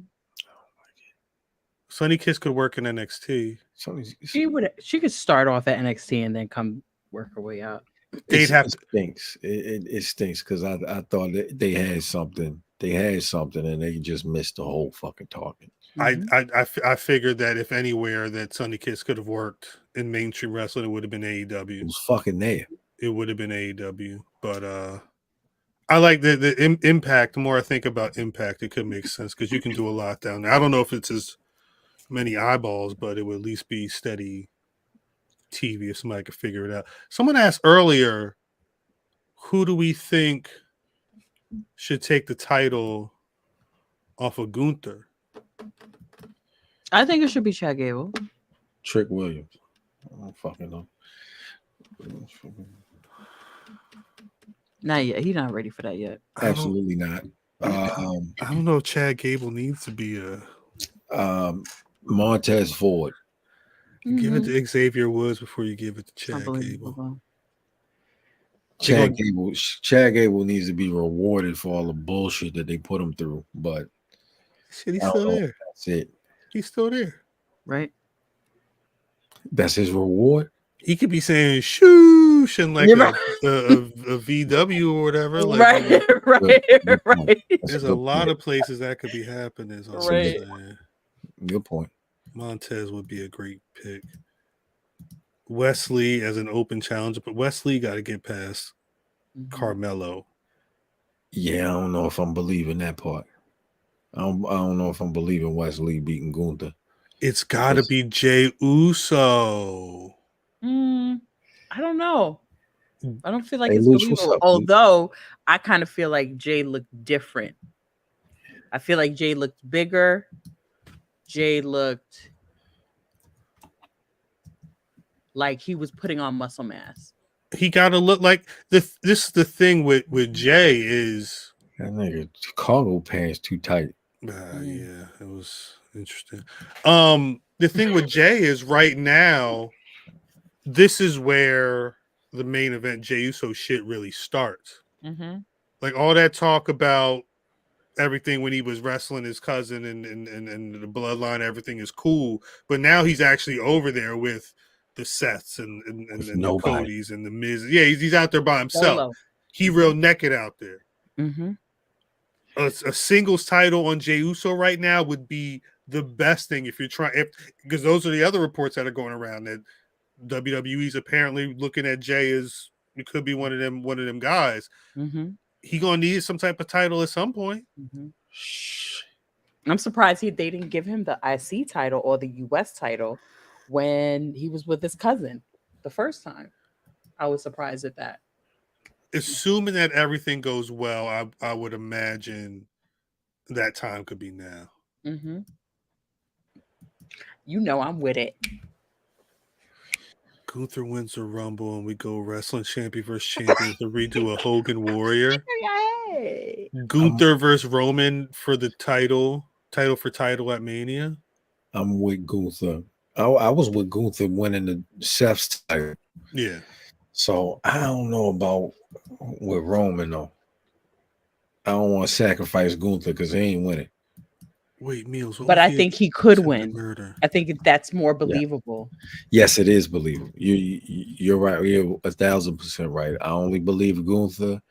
Sonny Kiss could work in NXT. She could start off at NXT and then come work her way out. It stinks. It stinks because I thought that they had something. They had something and they just missed the whole fucking target. Mm-hmm. I figured that if anywhere that Sonny Kiss could have worked in mainstream wrestling, it would have been AEW. It was fucking there. It would have been AEW, but I like the Impact. The more I think about Impact, it could make sense because you can do a lot down there. I don't know if it's as many eyeballs, but it would at least be steady TV if somebody could figure it out. Someone asked earlier, who do we think should take the title off of Gunther? I think it should be Chad Gable. Trick Williams. I don't fucking know. Not yet. He's not ready for that yet. Absolutely not. I don't know if Chad Gable needs to be Montez Ford. Give it to Xavier Woods before you give it to Chad Gable. Chad Gable needs to be rewarded for all the bullshit that they put him through, but shit, he's still there. That's it. He's still there. Right. That's his reward. He could be saying shoosh and like a VW or whatever. Like, right. There's a lot of places that could be happening. Right. Good point. Montez would be a great pick. Wesley as an open challenger, but Wesley got to get past Carmelo. Yeah, I don't know if I'm believing that part. I don't know if I'm believing Wesley beating Gunther. It's got to be Jey Uso. I don't know. I don't feel like it's believable. Although I kind of feel like Jey looked different. I feel like Jey looked bigger. Jey looked like he was putting on muscle mass. He got to look like this. Is the thing with Jey is that nigga cargo pants too tight. Yeah, it was interesting. The thing with Jey is right now, this is where the main event Jey Uso shit really starts. Mm-hmm. Like all that talk about everything when he was wrestling his cousin and the bloodline, everything is cool. But now he's actually over there with the Seths and the Codys and the Miz. Yeah, he's out there by himself. Solo. He real naked out there. Mm-hmm. A singles title on Jey Uso right now would be the best thing if you're trying, because those are the other reports that are going around that WWE's apparently looking at Jey as it could be one of them guys. Mm-hmm. He gonna need some type of title at some point. Mm-hmm. I'm surprised they didn't give him the IC title or the US title when he was with his cousin the first time. I was surprised at that. Assuming that everything goes well, I would imagine that time could be now. Mm-hmm. You know I'm with it. Gunther wins the Rumble and we go wrestling champion versus champion to redo a Hogan Warrior. Gunther versus Roman for the title at Mania. I'm with Gunther. I was with Gunther winning the chef's title. Yeah. So I don't know about with Roman though. I don't want to sacrifice Gunther because he ain't winning. Wait, Meals. But I think he could win. Murder. I think that's more believable. Yeah. Yes, it is believable. You're right. You're 1,000% right. I only believe Gunther,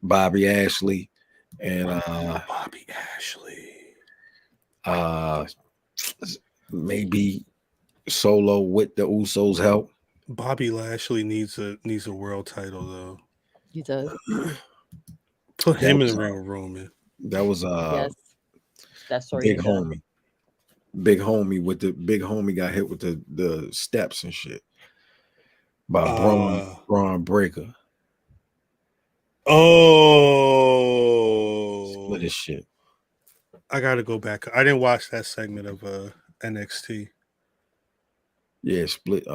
Bobby Ashley, and Bobby Ashley. Maybe Solo with the Usos' help. Bobby Lashley needs a world title though. He does. Put him in the ring with Roman. That was yes. That's big homie. Big homie got hit with the steps and shit by Braun Breaker. Oh, split his shit. I gotta go back. I didn't watch that segment of NXT. Yeah, split. It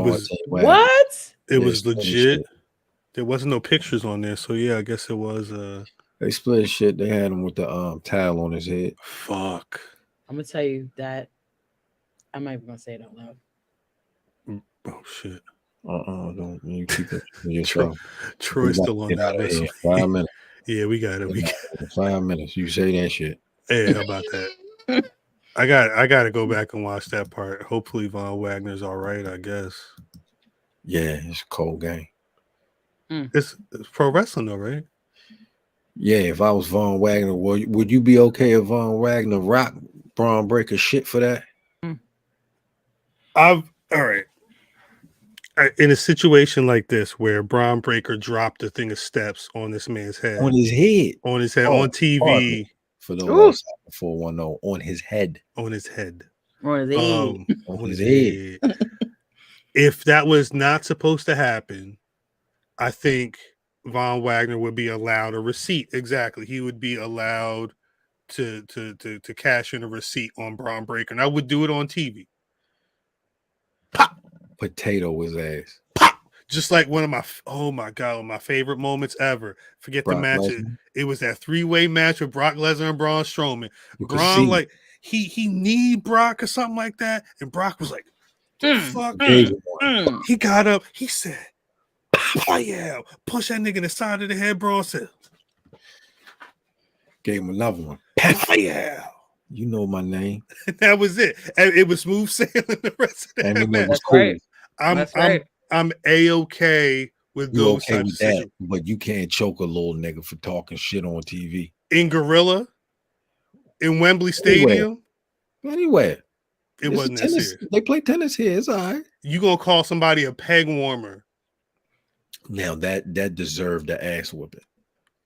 was what? It was legit. There wasn't no pictures on there, so yeah, I guess it was. They split his shit. They had him with the towel on his head. Fuck. I'm gonna tell you that. I'm not even gonna say it out loud. Oh shit. Don't you keep it to yourself. Troy's still on that list. 5 minutes. Yeah, we got it. 5 minutes. You say that shit. Hey, how about that? I got to go back and watch that part. Hopefully Von Wagner's all right, I guess. Yeah, it's a cold game. It's pro wrestling though, right? Yeah, if I was Von Wagner, would you be okay if Von Wagner rock Braun Breaker shit for that? All right. In a situation like this where Braun Breaker dropped a thing of steps on this man's head. On his head. On TV. For those 410 on his head. On his head. If that was not supposed to happen, I think Von Wagner would be allowed a receipt. Exactly. He would be allowed to cash in a receipt on Braun Breaker. And I would do it on TV. Pop. Potato his ass. Pop. Just like one of my my favorite moments ever. Forget Brock the match. It was that 3-way match with Brock Lesnar and Braun Strowman. Braun like he need Brock or something like that, and Brock was like, "Fuck." He got up. He said, "Oh yeah!" Push that nigga in the side of the head. Braun said, "Gave him another one." Yeah. You know my name. That was it. And it was smooth sailing the rest of that match. Was cool. I'm A-okay with you those okay types with that, but you can't choke a little nigga for talking shit on TV. In Gorilla, in Wembley Stadium, anywhere. It wasn't that serious. They play tennis here. It's all right. You gonna call somebody a peg warmer? Now that deserved the ass whooping.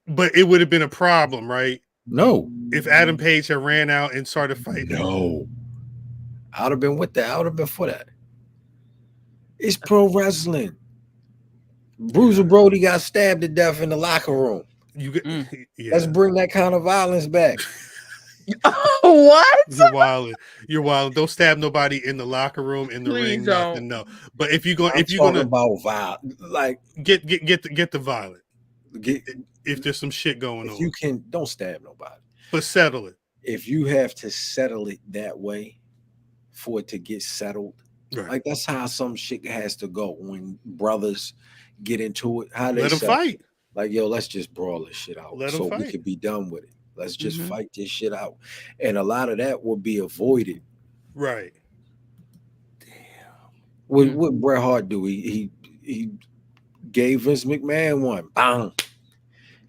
But it would have been a problem, right? No. If Adam Page had ran out and started fighting. No. I'd have been with that. I would have been for that. It's pro wrestling. Bruiser Brody got stabbed to death in the locker room. Let's bring that kind of violence back. What? You're wild. Don't stab nobody in the locker room, in the ring. Nothing, no. But if you're gonna about violence, like get the violent. If there's some shit going on, you can don't stab nobody, but settle it. If you have to settle it that way for it to get settled, right. Like that's how some shit has to go when brothers get into it. How they let them fight. Like, yo, let's just brawl this shit out so we can be done with it. Let's just fight this shit out. And a lot of that will be avoided. Right. Damn. What Bret Hart do? He gave Vince McMahon one. Bang.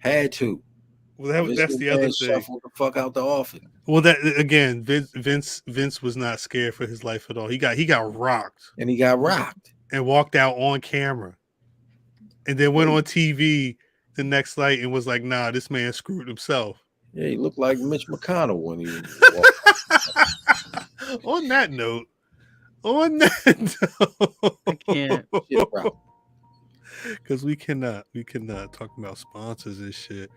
Had to. Well, that's the other thing. Shuffled the fuck out the office. Well, that again, Vince was not scared for his life at all. He got rocked. And he got rocked. And walked out on camera. And then went on TV the next night and was like, nah, this man screwed himself. Yeah, he looked like Mitch McConnell when he On that note, I can't. Because we cannot talk about sponsors and shit.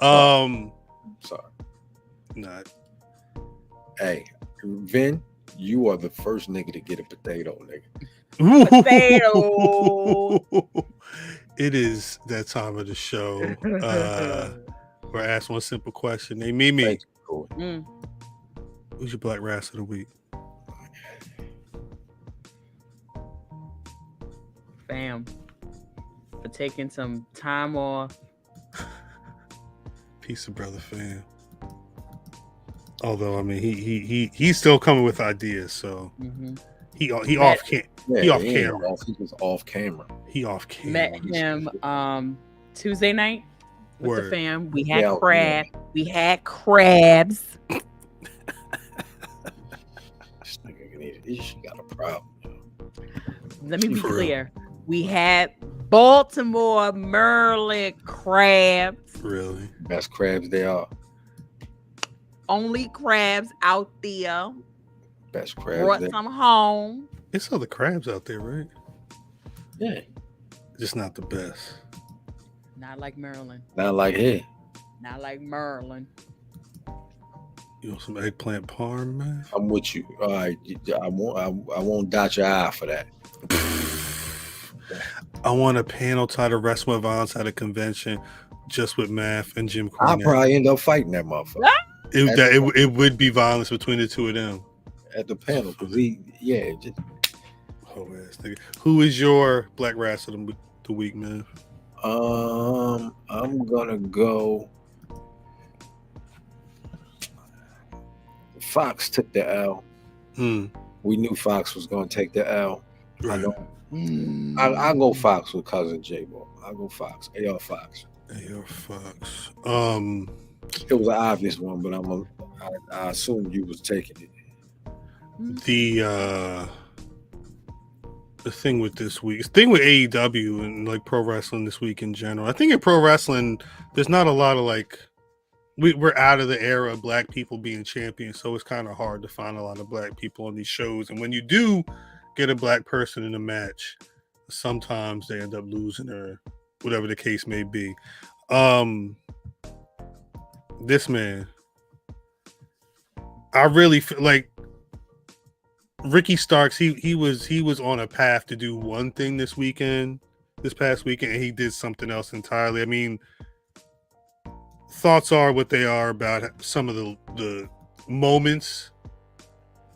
Sorry. Not. Not. Hey, Vin, You are the first nigga to get a potato, nigga. Potato. It is that time of the show. Where I ask one simple question. Hey, Mimi. Who's your Black Rasslin of the week? Fam. For taking some time off. Peace of brother, fam. Although I mean he's still coming with ideas, so he off camera. He off camera. He was off camera. He off camera. Met him Tuesday night with Word. the fam. We had crab. Yeah. We had crabs. This nigga she got a problem. Let me be clear. We had Baltimore, Maryland crabs. Really? Best crabs they are. Only crabs out there. Best crabs. Brought some home. It's other crabs out there, right? Yeah. Just not the best. Not like Maryland. Not like here. Not like Maryland. You want some eggplant parm, man? I'm with you. All right. I won't dot your eye for that. I want a panel title Wrestling with Violence at a convention just with Matth and Jim Cornette. I'll probably end up fighting that motherfucker. It would be violence between the two of them. At the panel. Because Who is your Black Rasslin of the week, man? I'm gonna go. Fox took the L. We knew Fox was gonna take the L. Right. I'll go Fox with cousin J-Bo. I'll go Fox. AR Fox. AR Fox. It was an obvious one, but I assumed you was taking it. The thing with this week, the thing with AEW and like pro wrestling this week in general. I think in pro wrestling, there's not a lot of like we're out of the era of black people being champions, so it's kind of hard to find a lot of black people on these shows. And when you do get a black person in a match, sometimes they end up losing or whatever the case may be. This man, I really feel like Ricky Starks. He was on a path to do one thing this past weekend, and he did something else entirely. I mean, thoughts are what they are about some of the moments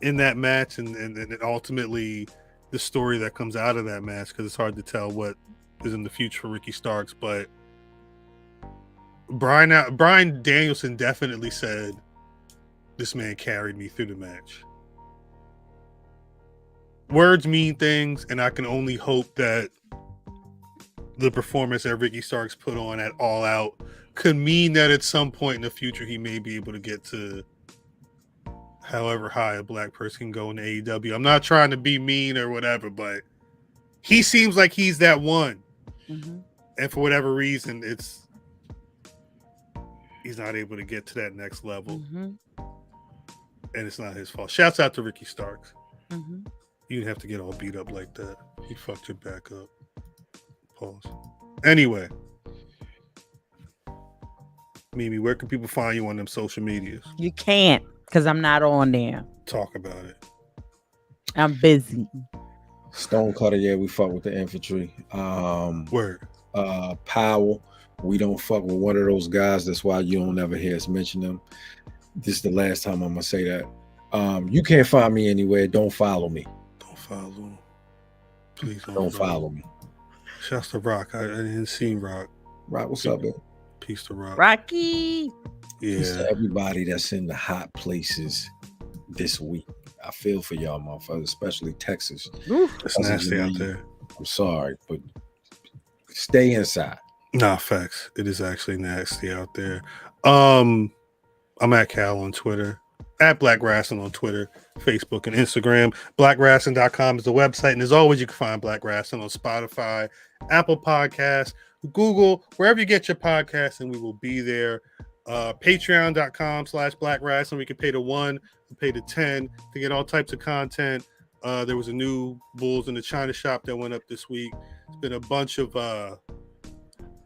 in that match, and ultimately the story that comes out of that match, because it's hard to tell what is in the future for Ricky Starks. But Bryan Danielson definitely said, "This man carried me through the match." Words mean things, and I can only hope that the performance that Ricky Starks put on at All Out could mean that at some point in the future he may be able to get to however high a black person can go in AEW. I'm not trying to be mean or whatever, but he seems like he's that one. And for whatever reason, he's not able to get to that next level. And it's not his fault. Shouts out to Ricky Starks. You didn't have to get all beat up like that. He fucked your back up. Pause. Anyway, Mimi, where can people find you on them social medias? You can't, because I'm not on there. Talk about it. I'm busy. Stonecutter, yeah, we fuck with the infantry. Word. Powell, we don't fuck with one of those guys. That's why you don't ever hear us mention them. This is the last time I'm gonna say that. You can't find me anywhere. Don't follow me. Don't follow. Please don't follow me. Shouts to Rock. I didn't see Rock. Rock, what's up, man? Peace to Rock. Rocky. Yeah. Peace to everybody that's in the hot places this week. I feel for y'all, motherfuckers, especially Texas. It's nasty out there. I'm sorry, but stay inside. Nah, facts. It is actually nasty out there. I'm at Cal on Twitter, at Black Rasslin on Twitter, Facebook, and Instagram. BlackRasslin.com is the website. And as always, you can find Black Rasslin on Spotify, Apple Podcasts, Google, wherever you get your podcasts, and we will be there. Patreon.com/Black Rasslin. We can pay the $1, we pay the $10 to get all types of content. There was a new Bulls in the China Shop that went up this week. It's been a bunch of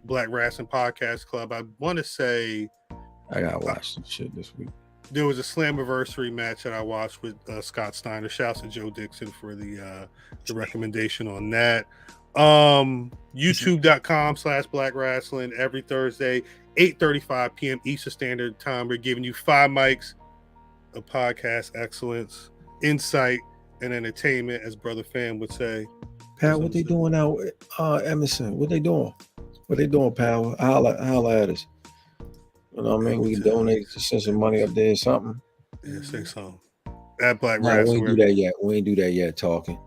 Black Rasslin Podcast Club. I want to say I gotta watch some shit this week. there was a Slammiversary match that I watched with Scott Steiner. Shouts to Joe Dixon for the recommendation on that. YouTube.com/Black Rasslin every Thursday, 8:35 p.m. Eastern Standard Time. We're giving you 5 mics of podcast excellence, insight, and entertainment, as Brother Fam would say. Pat, what they doing now? Emerson, what they doing? What they doing, Pal? Holla at us. You know what I mean? We can donate to send some money up there or something. Yeah, say something. At Black No, Rasslin. we ain't do that yet. We ain't do that yet. Talking.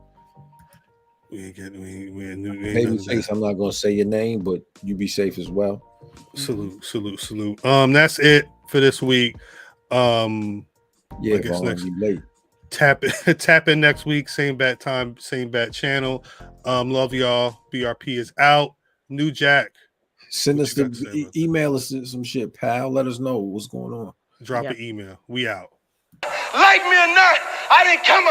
We ain't getting. Maybe face. I'm not gonna say your name, but you be safe as well. Salute. That's it for this week. Yeah, I guess next late. Tap in next week. Same bat time, same bat channel. Love y'all. BRP is out. New Jack. Send us email us some shit, pal. Let us know what's going on. Drop an email. We out. Like me or not, I didn't come